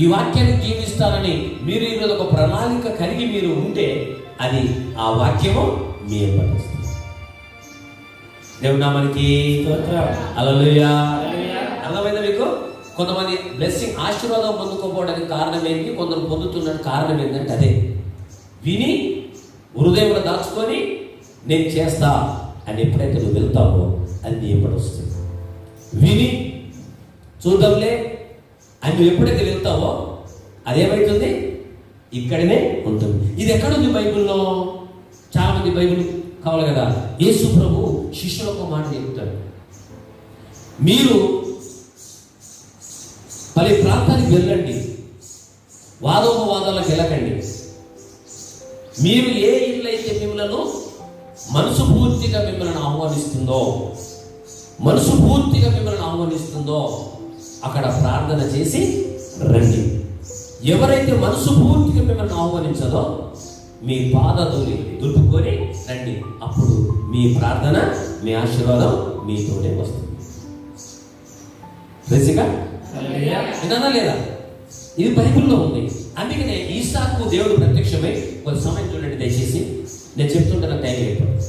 ఈ వాక్యానికి జీవిస్తానని మీరు ఈరోజు ఒక ప్రణాళిక కలిగి మీరు ఉంటే, అది ఆ వాక్యము మీ పడుతుంది. దేవుడు నామానికి హల్లెలూయా. అర్థమైందా మీకు? కొంతమంది బ్లెస్సింగ్ ఆశీర్వాదం పొందుకోపోవడానికి కారణం ఏంటి, కొందరు పొందుతున్న కారణం ఏంటంటే అదే విని హృదయంలో దాచుకొని నేను చేస్తా అని ఎప్పుడైతే నువ్వు వెళ్తావో అది నీ ఎప్పుడు వస్తుంది. విని చూద్దాంలే అని నువ్వు ఎప్పుడైతే వెళ్తావో అదేమవుతుంది? ఇక్కడనే ఉంటుంది. ఇది ఎక్కడుంది బైబిల్లో? చాలా మంది బైబిల్ కావాలి కదా. యేసు ప్రభు శిష్యులకు ఒక మాట చెప్తాడు, మీరు పలు ప్రాంతానికి వెళ్ళండి, వాదోపవాదాలకు వెళ్ళకండి. మీరు ఏ ఇల్లు అయితే మిమ్మల్ని మనసు పూర్తిగా మిమ్మల్ని ఆహ్వానిస్తుందో అక్కడ ప్రార్థన చేసి రండి. ఎవరైతే మనసు పూర్తిగా మిమ్మల్ని ఆహ్వానించదో మీ పాదధూళి దులుపుకొని రండి. అప్పుడు మీ ప్రార్థన, మీ ఆశీర్వాదం మీతోనే వస్తుంది. విన్నారా లేదా? ఇది బైబిల్లో ఉంది. అందుకనే ఈసాకు దేవుడు ప్రత్యక్షమై కొంత సమయం చూడండి దయచేసి, నేను చెప్తుంటాను, టైం అయిపోయింది.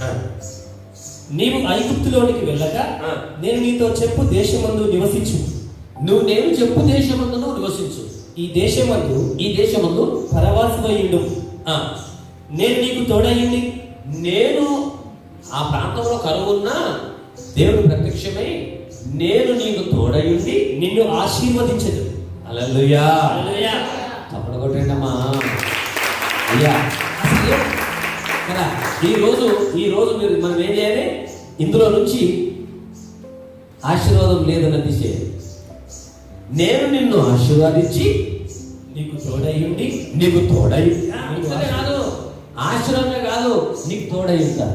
నీవు ఐగుప్తులోనికి వెళ్ళక నేను నీతో చెప్పు దేశమందు నివసించు. నేను చెప్పు దేశమందు నివసించు. ఈ దేశమందు పరవాసివయుండు. నేను నీకు తోడయ్యుండి, నేను ఆ ప్రాంతంలో కరువున్నా దేవుడు ప్రత్యక్షమై నేను నీకు తోడయ్యుండి నిన్ను ఆశీర్వదించదు. హల్లెలూయా. తప్పడు కొట్టండమ్మా అయ్యా. కదా ఈ రోజు మీరు మనం ఏం చేయాలి? ఇందులో నుంచి ఆశీర్వాదం లేదని తీసేయాలి. నేను నిన్ను ఆశీర్వాదించి నీకు తోడయ్యుండి కాదు, ఆశీర్వాదమే కాదు, నీకు తోడయ్యుంటా.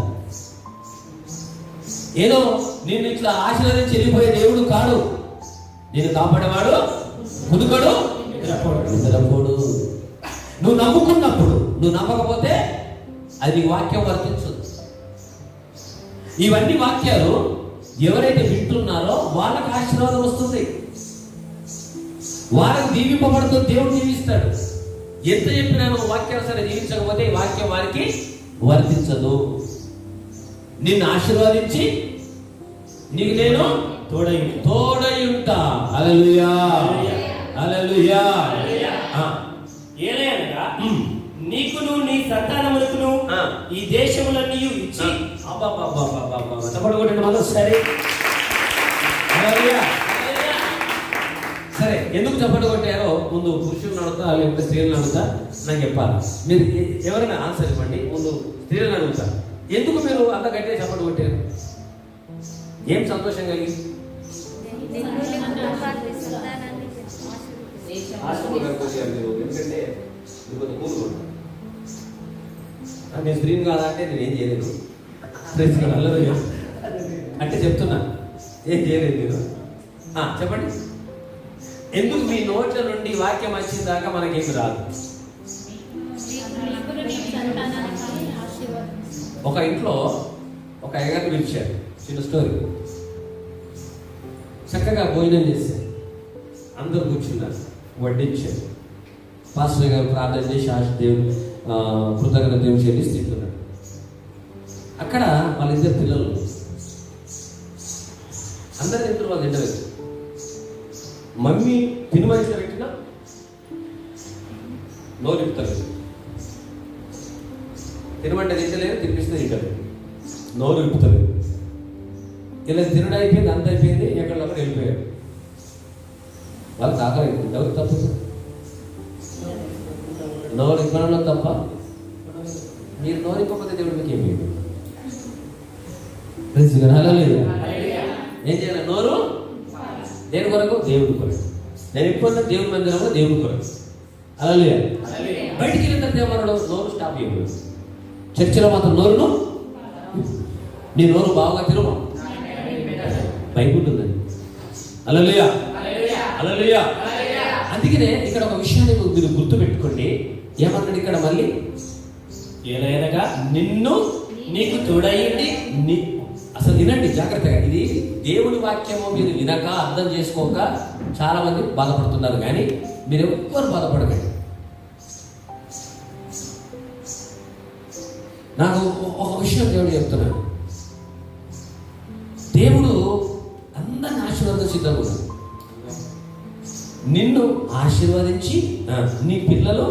ఏదో నిన్ను ఇట్లా ఆశీర్వదించి వెళ్ళిపోయే దేవుడు కాడు. నేను కాపాడేవాడు ముదుకడు నిద్రపోడు. నువ్వు నమ్ముకున్నప్పుడు, నువ్వు నమ్మకపోతే అది వాక్యం వర్తించదు. ఇవన్నీ వాక్యాలు ఎవరైతే వింటున్నారో వాళ్ళకి ఆశీర్వాదం వస్తుంది, వాళ్ళకి దీవింపబడుతూ దేవుడు దీవిస్తాడు. ఎంత చెప్పినా నువ్వు వాక్యానుసారం జీవించకపోతే ఈ వాక్యం వారికి వర్తించదు. నిన్ను ఆశీర్వాదించి నీకు నేను తోడయుంటా. హల్లెలూయా, హల్లెలూయా. ఏలయనగా నీకును నీ సంతానములకును ఈ దేశములన్నీ ఇచ్చి. సరే సరే, ఎందుకు చప్పట్లు కొట్టారో ముందు పురుషులను అడుగుతా లేకపోతే స్త్రీలను అడుగుతా నాకు చెప్పాలి. మీరు ఎవరైనా ఆన్సర్ ఇవ్వండి. ముందు స్త్రీలను అడుగుతా, ఎందుకు మీరు అంత గట్టిగా చప్పట్లు కొట్టారు? ఏం సంతోషం కలిగి? నేను స్త్రీని కాదా అంటే నేను ఏం చేయలేదు అంటే చెప్తున్నా, ఏం చేయలేదు నేను. చెప్పండి, ఎందుకు మీ నోట్ల నుండి వాక్యం వచ్చిన దాకా మనకేమి రాదు? ఒక ఇంట్లో ఒక అయ్యగారు పిలిచారు, చిన్న స్టోరీ. చక్కగా భోజనం చేశారు, అందరూ కూర్చున్నారు, వడ్డించారు. పాస్టర్ గారు ప్రార్థన చేసి దేవుడు కృతజ్ఞత దేవుడు చెల్లిస్తున్నాడు. అక్కడ వాళ్ళిద్దరు పిల్లలు అందరు తింటారు, వాళ్ళు తింటలేదు. మమ్మీ తినమని పెట్టినా నోరు తిప్పుతారు, తినమంటే తింటలేదు, తినిపిస్తే తింటలేదు, నోరు విప్పుతలేదు. ఇలా తినడం అయిపోయింది, అంత అయిపోయింది, ఎక్కడక్కడ వెళ్ళిపోయాడు. వాళ్ళు ఆకలి అయిపోయింది. ఎవరికి తప్పు? నోరు ఇవ్వడంలో తప్ప. మీరు నోరు ఇవ్వకపోతే దేవుడు మీకు ఏమి లేదు. ఏం చేయాలి? నోరు దేని కొరకు? దేవుడి కొరకు. నేను ఇప్పుడు దేవుడి మందిరంలో దేవుడి కొరకు. అలా లేదు. బయటికి వెళ్ళిన తర్వాత నోరు స్టాప్ చేయకూడదు. చర్చిలో మాత్రం నోరును, నీ నోరు బాగా తిరుగు, బైబిల్ ఉందండి. హల్లెలూయా, హల్లెలూయా. అందుకనే ఇక్కడ ఒక విషయాన్ని మీరు గుర్తు పెట్టుకోండి. ఏమన్నాడు ఇక్కడ మళ్ళీ? ఏలైనగా నిన్ను నీకు తోడయ్యింది. అసలు వినండి జాగ్రత్తగా, ఇది దేవుని వాక్యము మీరు వినక అర్థం చేసుకోక చాలా మంది బాధపడుతున్నారు, కానీ మీరు ఎవ్వరు బాధపడకండి. నాకు ఒక విషయం దేవుడు చెప్తున్నాడు. దేవుడు అందరిని ఆశీర్వాదం సిద్ధంగా ఉన్నాడు. నిన్ను ఆశీర్వదించి నీ పిల్లలు,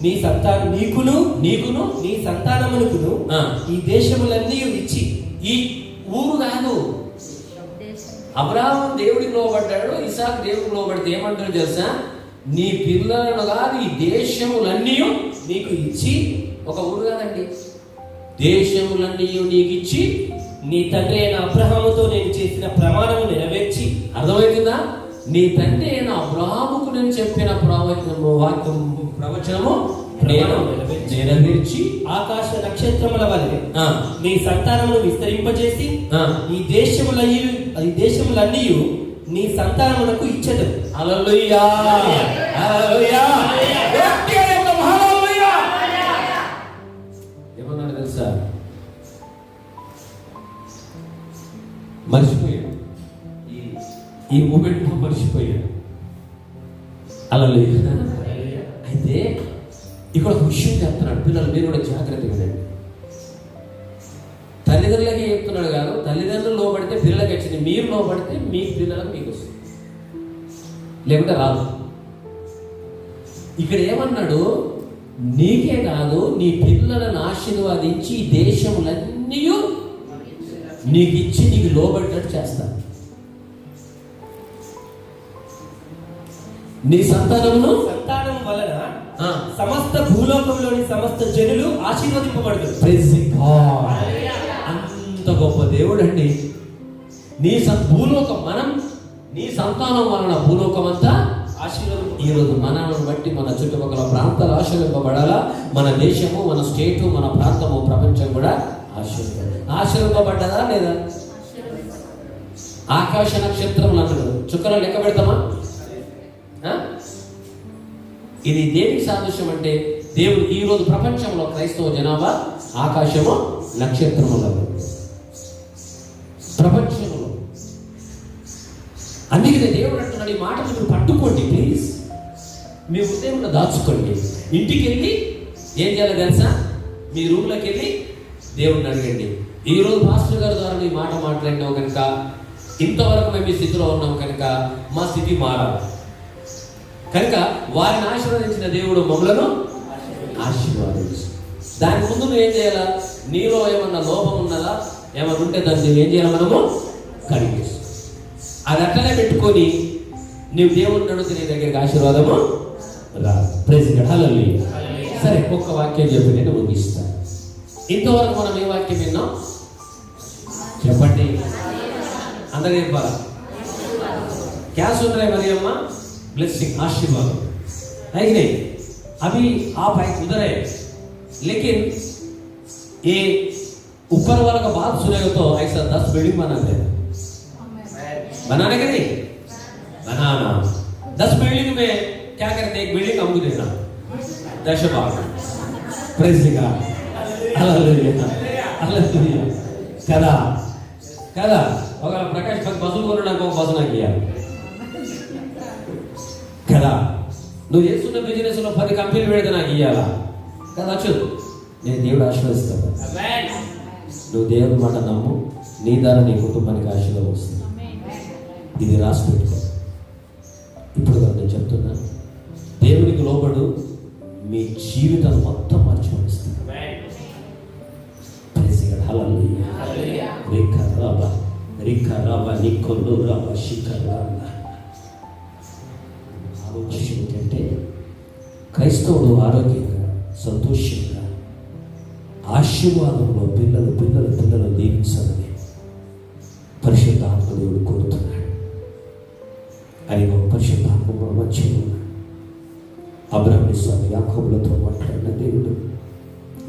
నీ సంతానం, నీకును నీ సంతానమునకును ఈ దేశములన్నీ ఇచ్చి. ఈ ఊరు కాదు, అబ్రాహాము దేవుడికి లోబడ్డాడు, ఇసాకు దేవుడికి లోబడితే ఏమంటారు తెలుసా? నీ పిల్లలను కాదు ఈ దేశములన్నీ నీకు ఇచ్చి, ఒక ఊరు కాదండి, దేశములన్నీ నీకు ఇచ్చి నీ తండ్రి అయిన అబ్రహాముతో నేను చేసిన ప్రమాణము నెరవేర్చి. అర్థమవుతుందా? నీ తండ్రి అయిన అబ్రహాముకు నేను చెప్పిన ప్రవచనము నేను నెరవేర్చి ఆకాశ నక్షత్రముల వలె నీ సంతానమును విస్తరింపజేసి ఈ దేశములన్నీ నీ సంతానమునకు ఇచ్చెదను. హల్లెలూయా, హల్లెలూయా. ఏమన్నాడు తెలుసా? మర్చిపోయాడు, ఈ మూమెంట్ మర్చిపోయాడు. హల్లెలూయా. అయితే ఇక్కడ ఒక విషయం చెప్తున్నాడు, పిల్లలు మీరు కూడా జాగ్రత్తగా వినండి. తల్లిదండ్రులకి చెప్తున్నాడు కాదు, తల్లిదండ్రులు లోపడితే పిల్లలకి వచ్చింది, మీరు లోపడితే మీ పిల్లలకు మీకు వస్తుంది, లేకుంటే రాదు. ఇక్కడ ఏమన్నాడు? నీకే కాదు నీ పిల్లలను ఆశీర్వాదించి ఈ దేశములన్నీ నీకు ఇచ్చి నీకు లోబడినట్టు చేస్తాను. నీ సంతానం వలన సమస్త భూలోకంలోని సమస్త జనులు ఆశీర్వదింపబడతారు. అంత గొప్ప దేవుడు అండి. భూలోకం నీ సంతానం వలన భూలోకం అంతా ఆశీర్వాదం. ఈరోజు మనల్ని బట్టి మన చుట్టుపక్కల ప్రాంతాలు ఆశీర్వదింపబడాలా. మన దేశము, మన స్టేటు, మన ప్రాంతము, ప్రపంచం కూడా ఆశీర్వదింపబడ్డదా లేదా? ఆకాశ నక్షత్రములు అన్నాడు, చుక్కలు లెక్క పెడతామా? ఇది దేనికి సాదృశ్యం అంటే, దేవుడు ఈరోజు ప్రపంచంలో క్రైస్తవ జనాభా ఆకాశము నక్షత్రములలో ప్రపంచంలో. అందుకనే దేవుడు అంటున్నాడు, ఈ మాటలు మీరు పట్టుకోండి ప్లీజ్, మీ హృదయంలో దాచుకోండి. ఇంటికి వెళ్ళి ఏం చేయాలి తెలుసా? మీ రూమ్లోకి వెళ్ళి దేవుడిని అడగండి. ఈరోజు పాస్టర్ గారి ద్వారా ఈ మాట మాట్లాడినావు కనుక, ఇంతవరకు మేము ఈ స్థితిలో ఉన్నాం కనుక మా స్థితి మారాలి కనుక వారిని ఆశీర్వదించిన దేవుడు మమ్మలను ఆశీర్వాదించు. దాని ముందు నువ్వు ఏం చేయాలా? నీలో ఏమన్నా లోపం ఉన్నదా, ఏమన్నా ఉంటే దాన్ని నువ్వు ఏం చేయాలి? మనము కడిగేసి అది అట్లనే పెట్టుకొని నీవు దేవుడిని అడిగితే నీ దగ్గరికి ఆశీర్వాదము రాదు. ప్రైజ్ గాడ్, హల్లెలూయా. సరే, ఒక్క వాక్యం చెప్పి నేను ముగిస్తాను. ఇంతవరకు మనం ఏ వాక్యం విన్నాం చెప్పండి, అందరూ చెప్పాలా? क्या सुन रहे मरियम? ब्लेसिंग, आशीर्वाद है कि नहीं? अभी आप उधर है, लेकिन ये ऊपर वाला का बात सुनेगा तो ऐसा 10 बिल्डिंग बनाते हैं, बनाने के नहीं बनाना। 10 बिल्डिंग में क्या करते? एक बिल्डिंग हमको देना, 10 भाग। Praise God, hallelujah, hallelujah. कदा कदा अगर प्रकाश भक्त बसुल करना को बसना किया కదా, నువ్వు చేస్తున్న బిజినెస్ లో 10 కంపెనీలు పెడితే నాకు ఇయ్యాలా కదా? వచ్చు, నేను దేవుడు ఆశీర్వదిస్తాను. నువ్వు దేవుడి మాట నమ్ము, నీ ద్వారా నీ కుటుంబానికి ఆశీర్వాదం వస్తుంది. ఇది రాసి పెట్టుకో. ఇప్పుడు నేను చెప్తున్నా, దేవునికి లోబడు, మీ జీవితం మొత్తం మార్చిపడుస్తుంది. ఏంటంటే క్రైస్తవుడు ఆరోగ్యంగా, సంతోషంగా, ఆశీర్వాదంలో పిల్లలు దీవించాలని పరిశుద్ధాత్మ దేవుడు కోరుతున్నాడు. అది ఒక పరిశుద్ధాత్మ మధ్యలో ఉన్నాడు. అబ్రహాము, ఇస్సాకు, యాకోబులతో మాట్లాడిన దేవుడు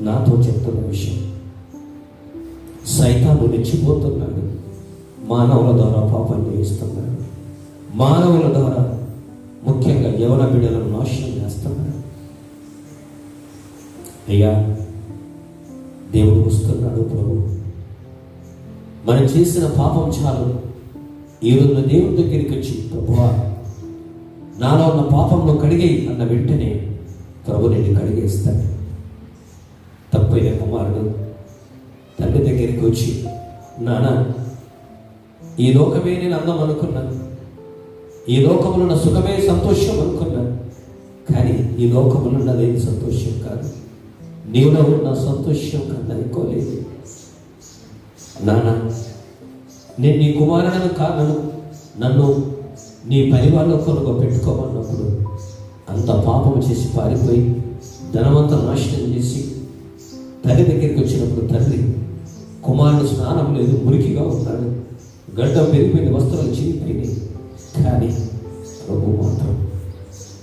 నాతో చెప్తున్న విషయం, సైతాను రెచ్చిపోతున్నాడు, మానవుల ద్వారా పాపం చేయిస్తున్నాడు, మానవుల ద్వారా ముఖ్యంగా యవన బిడ్డలను నాశనం చేస్తున్నాడు. అయ్యా, దేవుడు వస్తున్నాడు. ప్రభు, మనం చేసిన పాపం చాలు, ఈరోజు దేవుడి దగ్గరికి వచ్చి ప్రభువా నాలో ఉన్న పాపంలో కడిగేయి అన్న వెంటనే ప్రభు నేను కడిగేస్తాను. తప్పైన కుమారుడు తండ్రి దగ్గరికి వచ్చి, నాన్న, ఈ లోకమే నేను అందం అనుకున్నాను, ఈ లోకములో నా సుఖమే సంతోషం అనుకున్నాను, కానీ ఈ లోకములో నాదేది సంతోషం కాదు, నీలో ఉన్న సంతోషం కన్నా ఎక్కువ లేదు. నాన్న, నేను నీ కుమారుడను కాను, నన్ను నీ పరివారంలో కొనుగో పెట్టుకోమన్నప్పుడు అంత పాపం చేసి పారిపోయి ధనవంత నాశనం చేసి తల్లి దగ్గరికి వచ్చినప్పుడు తల్లి కుమారుడు స్నానం లేదు, మురికిగా ఉన్నాడు, గడ్డం పెరిగిపోయిన వస్త్రాలు చిరిగిపోయినాయి. కానీ ప్రభు మాత్రం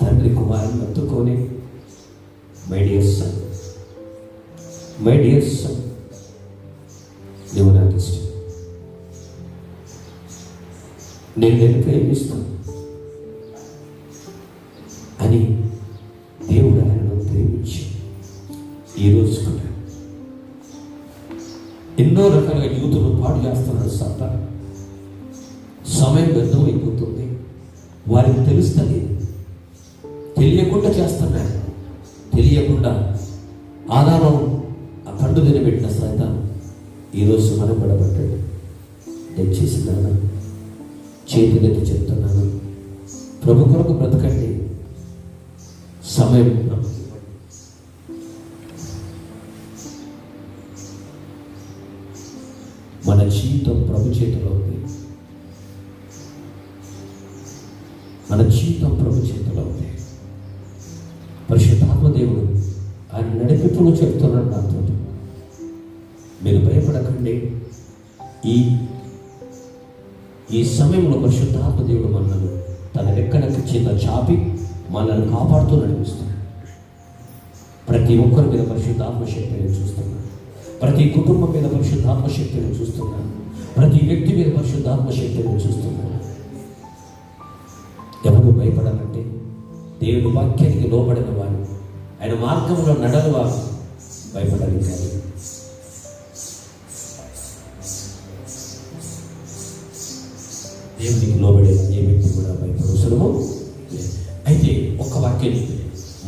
తండ్రి కుమారుని ఎత్తుకొని my dear son, my dear son, నువ్వు నాకు ఇష్టం, నేను ప్రేమిస్తాను అని దేవుడు ఆయనను ప్రేమించి ఈరోజు కూడా ఎన్నో రకాలుగా యూతులు పాడు చేస్తున్నాడు సాతాను. సమయం వ్యర్థమైపోతుంది, వారికి తెలుస్తుంది, తెలియకుండా చేస్తున్నాడు. తెలియకుండా ఆదారం ఆ పండు తినబెట్టిన సాతాను ఈరోజు మనం పడబడ్డాడు. దయచేసి నాన్న చేతులెత్తి చెప్తున్నాను, ప్రభు కొరకు బ్రతకండి. సమయం మన జీవితం ప్రభు చేతిలో ఉంది. మన జీవితం ప్రభు చేతిలో ఉంది. పరిశుద్ధాత్మ దేవుడు ఆయన నడిపింపులో చెప్తున్నాడు నాతో, మీరు భయపడకండి. ఈ సమయంలో పరిశుద్ధాత్మ దేవుడు మనల్ని తన రెక్కలకు కింద చాపి మనల్ని కాపాడుతూ నడిపిస్తున్నాడు. ప్రతి ఒక్కరి మీద పరిశుద్ధాత్మ శక్తిని చూస్తున్నాడు. ప్రతి కుటుంబం మీద పరిశుద్ధాత్మ శక్తిని చూస్తున్నాడు. ప్రతి వ్యక్తి మీద పరిశుద్ధాత్మ శక్తిని చూస్తున్నాడు. ఎవరు భయపడాలంటే దేవుని వాక్యానికి లోబడిన వారు, ఆయన మార్గంలో నడని వారు భయపడాలి. కానీ దేవునికి లోబడే ఏ వ్యక్తి కూడా భయపడవసరము. అయితే ఒక్క వాక్యాన్ని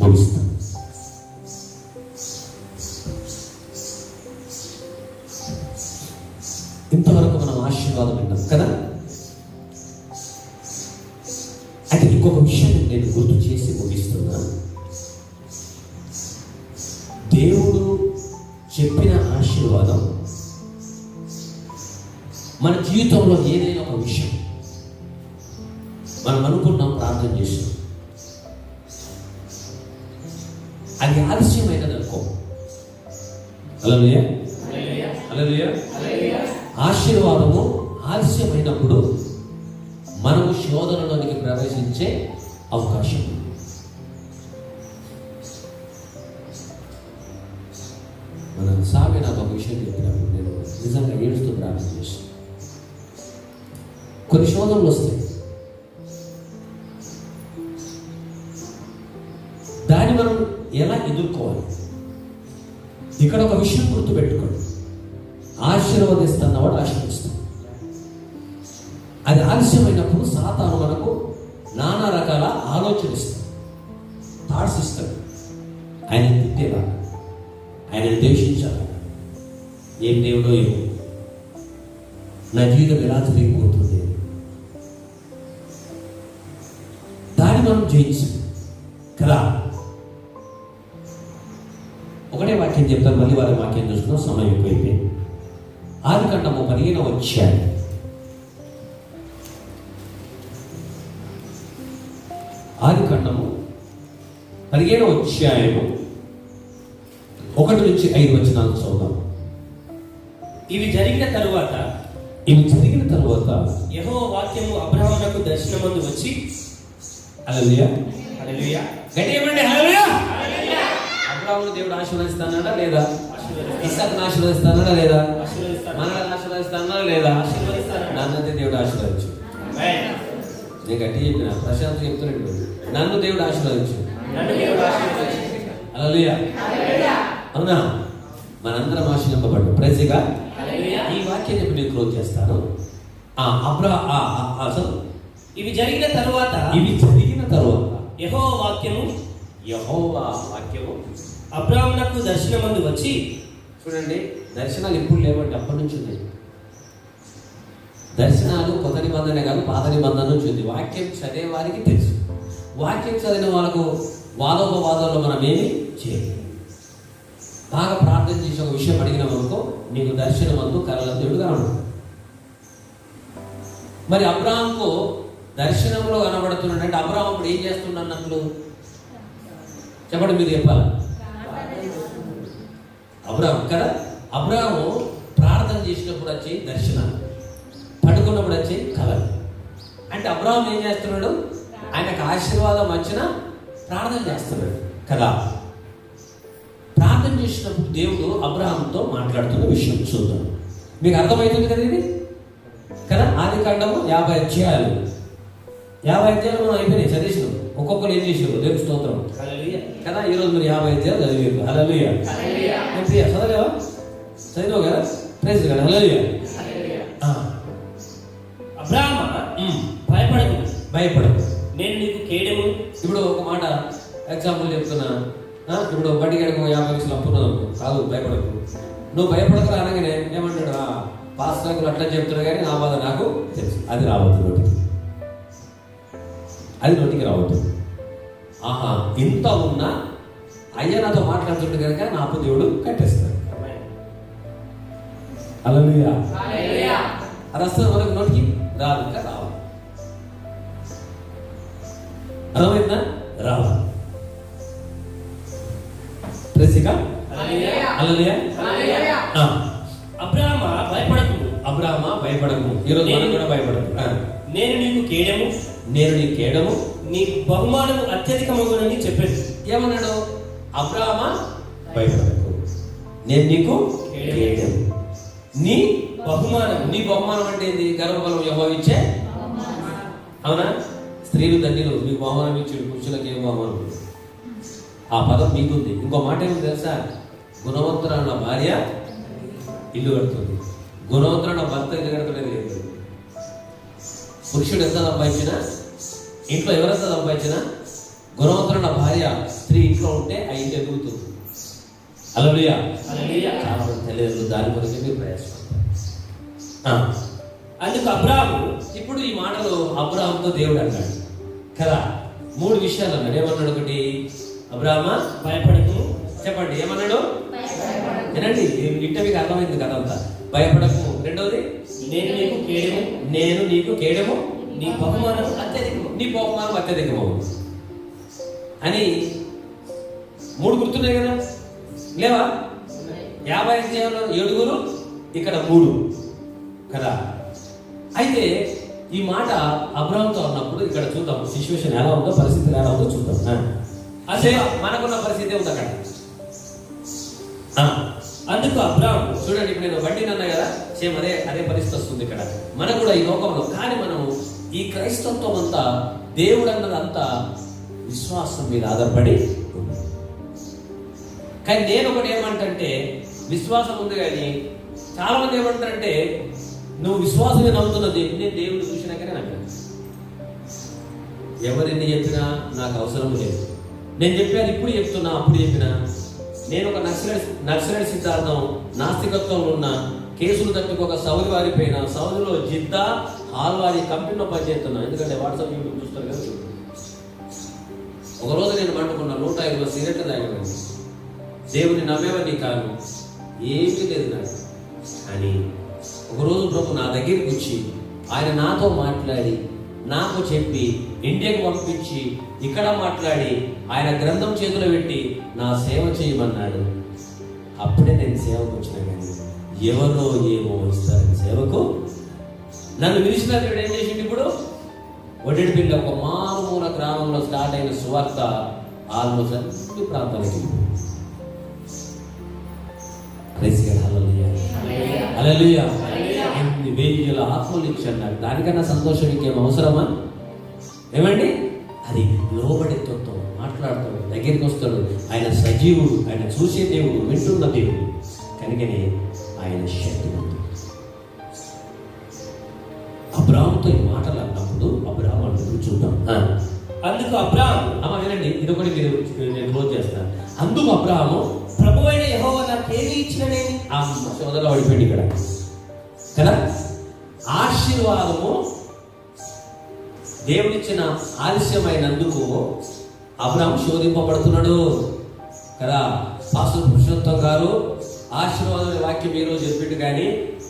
ముగిస్తాం. ఇంతవరకు మనం ఆశీర్వాదం విన్నాం కదా. అయితే ఇంకొక విషయం నేను గుర్తు చేసి ముగిస్తున్నా. దేవుడు చెప్పిన ఆశీర్వాదం మన జీవితంలో ఏదైనా ఒక విషయం మనం అనుకున్నాం, ప్రార్థన చేసినాం, అది ఆలస్యమైనది అనుకో. హల్లెలూయా, హల్లెలూయా. ఆశీర్వాదము ఆలస్యమైనప్పుడు మనము శోధనలోనికి ప్రవేశించే అవకాశం ఉంది. మన సామి నాకు ఒక విషయం చెప్పినప్పుడు నేను నిజంగా ఏడుస్తూ ప్రార్థన చేశాను. కొన్ని శోధనలు వస్తాయి, దాన్ని మనం ఎలా ఎదుర్కోవాలి? ఇక్కడ ఒక విషయం గుర్తుపెట్టుకోండి, ఆశీర్వదిస్తున్నవాడు ఆశీర్వదిస్తాడు. అది ఆలస్యమైనప్పుడు సాతాను మనకు నానా రకాల ఆలోచన ఇస్తాడు, థాట్స్ ఇస్తాడు. ఆయన తిట్టేలా, ఆయన ద్వేషించాలి, ఏం దేవుడో ఏమో, నా జీవితం ఎలా తిరిగిపోతుంది, దాన్ని మనం జయించాం కదా. ఒకటే వాక్యం చెప్తాను, మళ్ళీ వాళ్ళ వాక్యం చూసుకున్నాం, సమయం ఎక్కువైపోయింది. ఆదికాండము 15వ అధ్యాయం, ఆదికాండము 15వ అధ్యాయము 1 నుంచి 5 వచనాలు చదువుదాం. ఇవి జరిగిన తరువాత యెహోవా వాక్యము అబ్రహామునకు దర్శనమందు వచ్చి, హల్లెలూయా, హల్లెలూయా, గట్టిగా హల్లెలూయా. అబ్రహామును దేవుడు ఆశీర్వదిస్తాడా లేదా? ఇస్సాకును ఆశీర్వదిస్తాడా లేదా? మనల్ని ఆశీర్వదిస్తాడా లేదా? నన్నైతే దేవుడు ఆశీర్వదించు. నేను గట్టి చెప్పిన ప్రశాంత్ చెప్తున్నాడు, నన్ను దేవుడు ఆశీర్వదించు. హల్లెలూయా, అవునా? మనందరం ఆశీర్వదింపబడ్డాం. ప్రైజ్గా ఈ వాక్యం చెప్పి నేను క్లోజ్ చేస్తాను. ఇవి జరిగిన తరువాత యెహోవా వాక్యము అబ్రహామునకు దర్శనమందు వచ్చి, చూడండి, దర్శనాలు ఎప్పుడు లేవండి, అప్పటి నుంచి ఉన్నాయి దర్శనాలు. కొత్త నిబంధన కాదు, పాత నిబంధన నుంచి ఉంది. వాక్యం చదివే వారికి తెలుసు. వాక్యం చదివిన వాళ్ళకు వాదోపవాదాల్లో మనం ఏమి చేయాలి. బాగా ప్రార్థన చేసి ఒక విషయం అడిగిన వరకు నీకు దర్శనమందు కలల దేవుడుగా ఉన్నాడు. మరి అబ్రహాంకు దర్శనంలో కనబడుతున్నాడు అంటే అబ్రహాం అప్పుడు ఏం చేస్తున్నాడు? చెప్పండి, మీరు చెప్పాలి. అబ్రాహాము కదా, అబ్రాహాము ప్రార్థన చేసినప్పుడు వచ్చి దర్శనాలు, పడుకున్నప్పుడు వచ్చి కళలు. అంటే అబ్రాహాం ఏం చేస్తున్నాడు? ఆయనకు ఆశీర్వాదం వచ్చిన ప్రార్థన చేస్తున్నాడు కదా. ప్రార్థన చేసినప్పుడు దేవుడు అబ్రాహాంతో మాట్లాడుతున్న విషయం చూద్దాం. మీకు అర్థమవుతుంది కదా ఇది కదా. ఆదికాండము 50 అధ్యాయాలు, 50 అధ్యాయాలు మనం అయిపోయినాయి, చదివిసినాం. ఒక్కొక్కరు ఏం చేసారు? దేవుని స్తోత్రం కదా. ఈరోజు మీరు 50 అధ్యాయాలు చదివారు. హల్లెలూయా. చదవలేవా? చదివావు కదా, ప్రైజ్ కదా. హల్లెలూయా. అబ్రాహామా, భయపడకు, భయపడకు, నేను నీకు కేడెము. ఇప్పుడు ఒక మాట ఎగ్జాంపుల్ చెప్తున్నా. ఇప్పుడు బడ్డీ గడకు 50 లక్షలు అప్పున్నావు కాదు, భయపడకు. నువ్వు భయపడకు అనగానే ఏమంటాడు? పాస్టర్లు అట్లా చెప్తున్నా కానీ నా బాధ నాకు తెలుసు. అది రావద్దు నోటికి, అది నోటికి రావద్దు. ఆహా, ఇంత ఉన్నా అయ్యా నాతో మాట్లాడుతుంటే కనుక నా అప్పు దేవుడు కట్టేస్తాడు. హల్లెలూయా. అది వస్తుంది మనకు, నోటికి రాదు, ఇంకా రావాలి. అర్థమైందా? రావాలి. అబ్రాహామా, భయపడకు, అబ్రాహామా భయపడకు. ఈరోజు మనం కూడా భయపడకు. నేను నీకు కేడెము, నేను నీ కేడము, నీ బహుమానము అత్యధికమగునని చెప్పాడు. ఏమన్నాడు? అబ్రాహామా భయపడకు, నేను నీకు కేడము, నీ బహుమానం. నీ బహుమానం అంటే ఏంది? గర్వబలం యెహోవా ఇచ్చే. అవునా? స్త్రీలు ధన్యులు, మీకు బహుమానం ఇచ్చాడు, పురుషులకు ఏం బహుమానం? ఆ పదం మీకుంది. ఇంకో మాట ఏమి తెలుసా? గుణవంతురాల భార్య ఇల్లు కడుతుంది, గుణవంతురాల భర్త ఇల్లు కడతలేదు. పురుషుడు ఎంత సంపాదించినా, ఇంట్లో ఎవరెంత సంపాదించినా, గుణవంతురాల భార్య స్త్రీ ఇంట్లో ఉంటే ఆ ఇంటి ఎదుగుతుంది. హల్లెలూయా. చాలా మంది తల్లిదండ్రులు దాని కొరకు మీరు ప్రయాసపడతారు. అందుకు అబ్రాహాము, ఇప్పుడు ఈ మాటలు అబ్రాహాంతో దేవుడు అన్నాడు కదా. 3 విషయాలు అన్నాడు. ఏమన్నాడు? ఒకటి, అబ్రాహామా భయపడకు. చెప్పండి, ఏమన్నాడు? వినండి, ఇంట మీకు అర్థమైంది కదా అంతా. భయపడకు. రెండవది, నేను నీకు కేడెము, నేను నీకు కేడము, నీ బహుమానం అత్యధికము, నీ బహుమానం అత్యధికము అని 3 గుర్తున్నాయి కదా, లేవా? 50 అధ్యాయంలో 7, ఇక్కడ 3 కదా. అయితే ఈ మాట అబ్రాహాంతో అన్నప్పుడు ఇక్కడ చూద్దాం సిచ్యువేషన్ ఎలా ఉందో, పరిస్థితి ఎలా ఉందో చూద్దాం. అదే మనకున్న పరిస్థితి ఉంది అక్కడ. అందుకు అబ్రాహాము, చూడండి, ఇప్పుడు నేను బండి అన్నా కదా, సేమ్ అదే పరిస్థితి వస్తుంది ఇక్కడ మనకు కూడా ఈ లోకంలో. కానీ మనం ఈ క్రైస్తత్వం అంతా, దేవుడు అన్నదంతా విశ్వాసం మీద ఆధారపడి ఉంది. కానీ నేను ఒకటి ఏమంటే, విశ్వాసం ఉంది కానీ చాలా మంది ఏమంటారంటే, నువ్వు విశ్వాసమే నమ్ముతున్నది, నేను దేవుడు చూసినాకనే నమ్మాను. ఎవరిని చెప్పినా నాకు అవసరం లేదు. నేను చెప్పాను, ఇప్పుడు చెప్తున్నా, అప్పుడు చెప్పినా. నేను ఒక నక్సలైట్ సిద్ధాంతం, నాస్తికత్వంలో ఉన్న కేసులు తట్టుకోక సౌదీ వారిపోయిన, సౌదీలో జిద్దా హాల్వారి కంపెనీలో పనిచేస్తున్నా. ఎందుకంటే వాట్సాప్ యూట్యూబ్ చూస్తారు కదా. ఒకరోజు నేను పండుకున్నా, 150 సిగరెట్లు తాగాను. దేవుని నమ్మేవన్నీ కాదు, ఏమీ లేదు నాకు. కానీ ఒకరోజు ప్రభు నా దగ్గరికి వచ్చి ఆయన నాతో మాట్లాడి, నాకు చెప్పి, ఇండియాకు పంపించి, ఇక్కడ మాట్లాడి, ఆయన గ్రంథం చేతిలో పెట్టి నా సేవ చేయమన్నాడు. అప్పుడే నేను సేవకు వచ్చిన. కానీ ఎవరో ఏమో ఇస్తారని సేవకు నన్ను పిలిచిన దేవుడు ఏం చేసిండు? ఇప్పుడు ఒడ్డెడిపిల్లి ఒక మారుమూల గ్రామంలో స్టార్ట్ అయిన సువార్త ఆల్మోస్ట్ అన్ని ప్రాంతాలకి. హల్లెలూయా. ఎన్ని వేల ఆత్మలు ఇచ్చాడు. దానికన్నా సంతోషం ఇంకేం అవసరమా? ఏమండి? అది లోబడితో మాట్లాడతాడు, దగ్గరికి వస్తాడు. ఆయన సజీవుడు, ఆయన చూసే దేవుడు, వింటున్న దేవుడు. కనుకనే ఆయన శక్తివంతుడు. అబ్రాహాముతో ఈ మాటలు అన్నప్పుడు అబ్రాహాము అంటూ చూద్దాం. అందుకు అబ్రాహాము, వినండి, ఇది ఒకటి మీరు నేను క్లోజ్ చేస్తాను. అందుకు అబ్రాహాము, ప్రభువైన యెహోవా నాకేమి ఇచ్చిననే. ఆ సోదరులు పడిపోయింది ఇక్కడ కదా. ఆశీర్వాదము దేవుడిచ్చిన ఆలస్యమైనందుకు అబ్రాహాము శోధింపబడుతున్నాడు కదా. పాస్టర్ పురుషోత్తం గారు ఆశీర్వాదం వాక్యం ఈరోజు చెప్పిండు, కానీ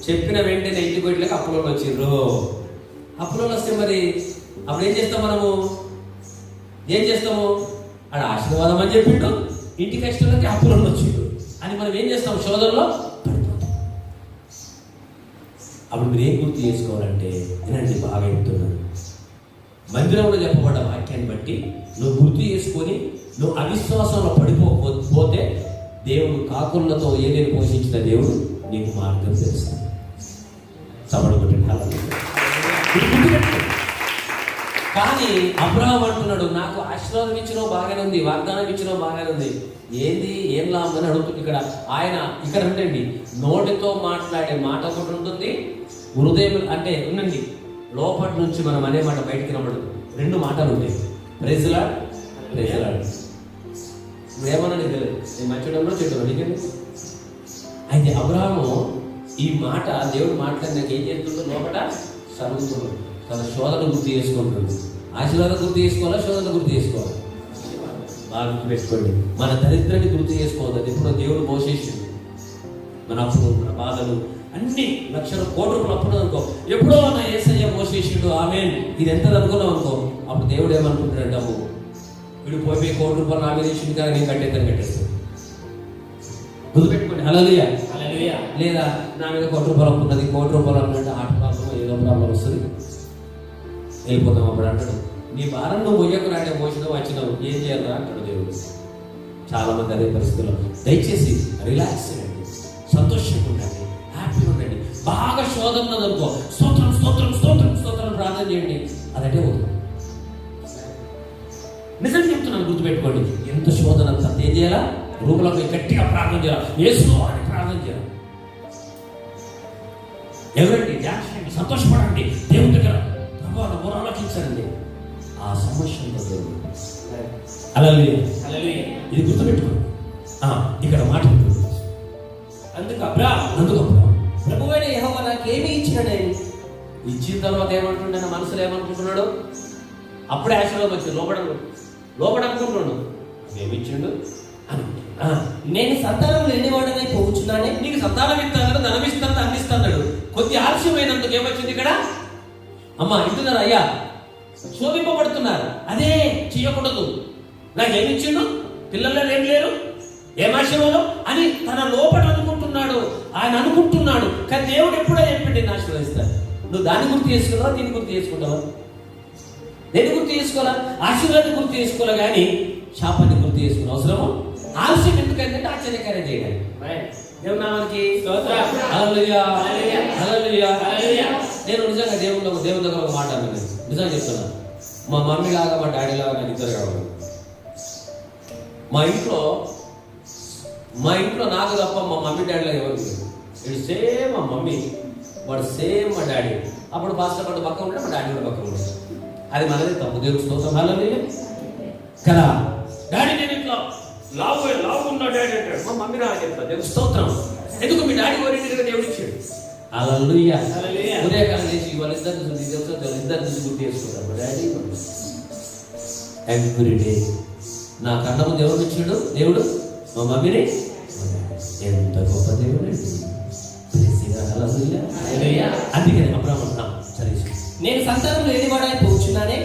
చెప్పిన వెంటనే ఇంటికి వెళ్ళక అప్పులలో వచ్చిర్రు. అప్పులలో వస్తే మరి అప్పుడు ఏం చేస్తాం? మనము ఏం చేస్తాము? ఆడ ఆశీర్వాదం అని చెప్పిండు, ఇంటికి కష్టంలోకి అప్పులను వచ్చిండు అని మనం ఏం చేస్తాం? శోధనలో పడిపోతాం. అప్పుడు మీరు ఏం గుర్తు చేసుకోవాలంటే, నేనండి బాగా చెప్తున్నాను, మందిరంలో చెప్పబడ్డ వాక్యాన్ని బట్టి నువ్వు గుర్తు చేసుకొని నువ్వు అవిశ్వాసంలో పడిపోతే దేవుడు కాకులతో ఏదేని పోషించిన దేవుడు నీకు మార్గం తెలుస్తాడు. కానీ అబ్రహాం అంటున్నాడు, నాకు ఆశీర్వాదం ఇచ్చినో బాగానే ఉంది, వాగ్దానం ఇచ్చినో బాగానే ఉంది, ఏంది ఏం లాభం అని అడుగుతుంది. ఆయన ఇక్కడ ఉండండి, నోటితో మాట్లాడే మాట ఒకటి ఉంటుంది, హృదయం అంటే ఉండండి, లోపటి నుంచి మనం అనే మాట బయటికి రావడం, రెండు మాటలు ఉంటాయి. Praise lord, praise lord. ఇప్పుడు ఏమన్నా నీకు తెలియదు, నేను మంచిడంలో చెడు నీకండి. అయితే అబ్రహాము ఈ మాట దేవుడు మాట్లాడినాక ఏం చేస్తుందో లోపల సరుగుతున్నాడు, తన శోధన గుర్తు చేసుకుంటున్నాడు. ఆశీర్వాదం గుర్తు చేసుకోవాలా, శోధన గుర్తు చేసుకోవాలి? బాగా గుర్తు పెట్టుకోండి. మన దరిద్రాన్ని గుర్తు చేసుకోవద్దు. ఎప్పుడో దేవుడు పోషించింది మన అప్పులు, మన బాధలు అన్ని లక్షల కోట్ల రూపాయలు అప్పుడు అనుకో, ఎప్పుడో నా యేసయ్య పోషించిండు, ఆమేన్, ఇది ఎంత అనుకున్నావు అనుకో, అప్పుడు దేవుడు ఏమనుకుంటాడు, డబ్బు వీడు పోయి కోటి రూపాయలు నా మీద ఇచ్చింది కానీ నేను కట్టేస్తాను. గుర్తుపెట్టుకోండి. హల్లెలూయా, హల్లెలూయా. లేదా నా మీద కోటి రూపాయలు అప్పున్నది, కోటి రూపాయలు అప్పుంటే హార్ట్ ప్రాబ్లం ఏదో ప్రాబ్లం వస్తుంది, వెళ్ళిపోతాం. అప్పుడు అంటాడు, నీ భారం నువ్వు మొయ్యకు నాటే మోసినావు వచ్చినావు, ఏం చేయాలా అంటాడు దేవుడు. చాలా మంది అదే పరిస్థితుల్లో. దయచేసి రిలాక్స్ అవ్వండి, సంతోషంగా ఉండండి, హ్యాపీగా ఉండండి. బాగా శోధన ఉన్నదనుకో, స్తోత్రం స్తోత్రం స్తోత్రం స్తోత్రం ప్రార్థన చేయండి, అదంటే వద్దు. నిజం చెప్తున్నాను, గుర్తుపెట్టుకోండి. ఎంత శోధన అంత ఏం చేయాలా? రూపంలో గట్టిగా ప్రార్థన చేయాలి, యేసు అని ప్రార్థన చేయాలి. ఎవరండి ధ్యానం చేయండి, సంతోషపడండి, దేవుడి దగ్గర ప్రభావం ఆలోచించండి. ఆ సమస్యలతో దేవుడు హల్లెలూయా, హల్లెలూయా. ఇది గుర్తుపెట్టుకోండి. ఇక్కడ మాట అందుకు అబ్రహాము ప్రభువైన యెహోవా నాకేమీ ఇచ్చినాడని, ఇచ్చిన తర్వాత ఏమంటుండే మనసులో ఏమనుకుంటున్నాడు? అప్పుడే ఆశీర్వాదం వచ్చింది, లోపల అనుకుంటున్నాడు ఏమిచ్చిండు అని. నేను సంతానం లేనివాడనై పోవచ్చున్నానే, నీకు సంతానం ఇస్తాను, ధనం ఇస్తాను, అందిస్తాడు. కొద్ది ఆలస్యమైనందుకు ఏమొచ్చింది ఇక్కడ? అమ్మా ఇంటున్నారు, అయ్యా శోధింపబడుతున్నారు, అదే చేయకూడదు, నాకేమిచ్చిండు, పిల్లల్లో ఏం లేరు, ఏం ఆశీర్వాదం అని తన లోపల అనుకుంటున్నాడు. ఆయన అనుకుంటున్నాడు, కానీ దేవుడు ఎప్పుడో చెప్పిండు నేను ఆశీర్వదిస్తాను. నువ్వు దాన్ని గుర్తు చేసుకున్నావా, దీన్ని గుర్తు చేసుకుంటావా? దేన్ని గుర్తు చేసుకోవాలా? ఆశీర్వాదాన్ని గుర్తు చేసుకోవాలా, కానీ శాపాన్ని గుర్తు చేసుకున్న అవసరము ఆలస్యం ఎందుకంటే ఆశ్చర్యకార్యం చేయడానికి. దేవునామానికి హల్లెలూయా, హల్లెలూయా. నేను నిజంగా దేవుని దగ్గర ఒక మాట అన్నాను, నిజంగా చెప్తున్నాను. మా మమ్మీ లాగా మా డాడీ లాగా నాకు ఇద్దరు కావాలి. మా ఇంట్లో నాకు తప్ప మా మమ్మీ డాడీ లాగా ఎవరు లేదు. ఇది సేమ్ మా మమ్మీ, వాడు సేమ్ మా డాడీ. అప్పుడు పాస్టర్ పట్టు పక్క ఉంటే మా డాడీ కూడా పక్క ఉంటాడు. అది మనది తప్పు. దేవుడు స్తోత్రం, హల్లెలూయా కదా. డాడీ నేను ఇట్లా లావు ఉన్న డాడీ అంటాడు, మా మమ్మీ రా చెప్తా. దేవుడు స్తోత్రం. ఎందుకు మీ డాడీ ఓరి దేవుడు ఇచ్చాడు. హల్లెలూయా, హల్లెలూయా. ఉదయకాలం చేసి వాళ్ళిద్దరు గుర్తు చేసుకుంటారు, డాడీ ఎవ్రీ డే. నా కన్నము దేవుడు ఇచ్చాడు, దేవుడు మా మమ్మీని. ఎంత గొప్ప దేవుడు అండి. అందుకని అబ్రహాము సరే, నేను సంతానం లేనివాడని పోవచ్చున్నానే.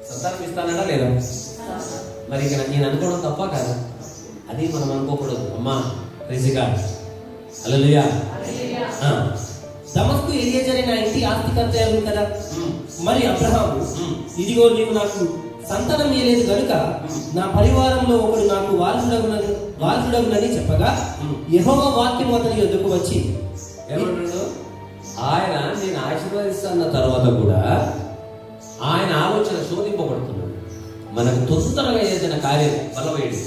సంతానం ఇస్తానడా లేదా? మరి ఇక నేను అనుకోవడం తప్ప కాదా? అది మనం అనుకోకూడదు. అమ్మా రిజిగా హల్లెలూయా. దమస్కు ఎలియజరు నా ఇంటి ఆస్తికర్త కదా. మరి అబ్రహాము, ఇదిగో నీవు నాకు సంతానం ఇయ్యలేదు కనుక నా పరివారంలో ఒకడు నాకు వారసుడగునని చెప్పగా యెహోవా వాక్యం అతని యొద్దకు వచ్చి ఏమంటున్నాడు? ఆయన నేను ఆశీర్వదిస్తున్న తర్వాత కూడా ఆయన ఆలోచన శోధింపబడుతున్నాడు. మనకు తొందరగా ఏదైనా కార్యం బలవేడు,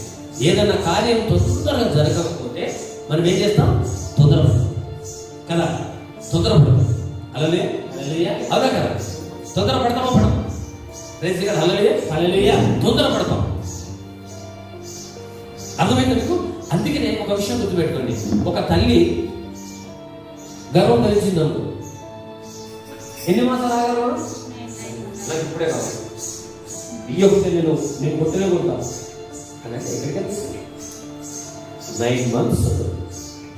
ఏదైనా కార్యం తొందరగా జరగకపోతే మనం ఏం చేస్తాం? తొందరపడతాం కదా, తొందరపడతాం. హల్లెలూయా, హల్లెలూయా. అవునా కదా? తొందరపడతామా పడతాం? హల్లెలూయా, హల్లెలూయా. తొందరపడతాం. అర్థమైంది మీకు? అందుకనే ఒక విషయం గుర్తుపెట్టుకోండి. ఒక తల్లి గర్వం ధరించిందనుకో, ఎన్ని మాసాలు ఆగలవాడు? నాకు ఇప్పుడే కావాలి, ఇయ్యకపోతే నేను కొట్టనే కొడతాను అంటే ఎక్కడికి వెళ్తుంది? 9 months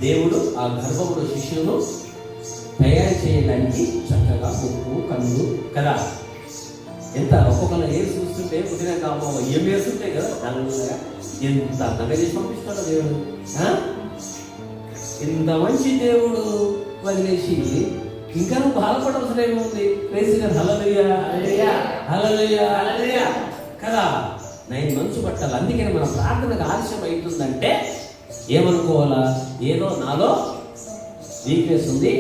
దేవుడు ఆ గర్భములో శిశువును తయారు చేయడానికి చక్కగా ఉప్పు, కన్ను కదా ఎంత ఒక్కొక్కరు ఏం చూస్తుంటే పుట్టినాక అమ్మ ఏం వేస్తుంటాయి కదా నల్లగా ఎంత అందంగా చేసి పంపిస్తాడో దేవుడు. ఆ? ఇంత మంచి దేవుడు వదిలేసి ఇంకా నువ్వు బాధపడవలసిన ఏముంది? హల్లెలూయా హల్లెలూయా హల్లెలూయా కదా. 9 months పట్టాలి. అందుకని మన ప్రార్థనకు ఆలస్యం అవుతుందంటే ఏమనుకోవాలా? ఏదో నాలో వీక్నెస్ ఉంది,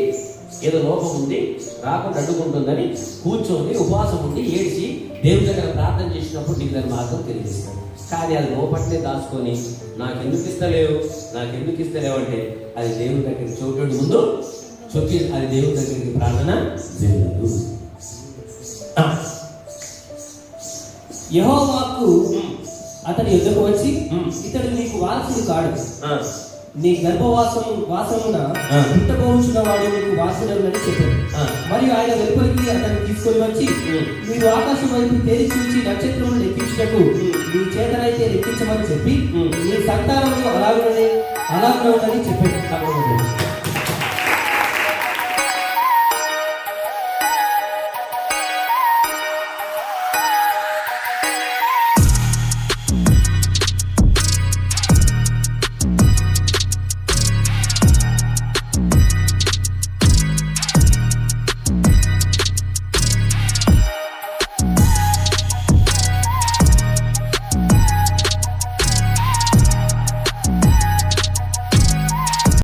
ఏదో లోపం ఉంది, రాకుండా అడ్డుకుంటుందని కూర్చొని ఉపవాసం ఉండి ఏడ్చి దేవుడి దగ్గర ప్రార్థన చేసినప్పుడు నీకు దాని మార్గం తెలియజేస్తాడు. కానీ అది లోపట్నే దాచుకొని నాకెందుకు ఇస్తలేవు అంటే అది దేవుడి దగ్గరికి చోటు ముందు చొక్కి అది దేవుడి దగ్గరికి ప్రార్థన చేయలేదు. యెహోవాకు అతని ఎదురుకు వచ్చి ఇతడు నీకు వారసుడు కాడు, నీ వాసమున పుట్టబోచున్న వాడు నీకు వారసుడని చెప్పాడు. మరియు ఆయన వెలుపలికి అతన్ని తీసుకొని వచ్చి మీరు ఆకాశం వైపు తేరి చూచి నక్షత్రములు లెక్కించుటకు మీ చేతనైతే లెక్కించమని చెప్పి నీ సంతానము అలాగునని చెప్పాడు.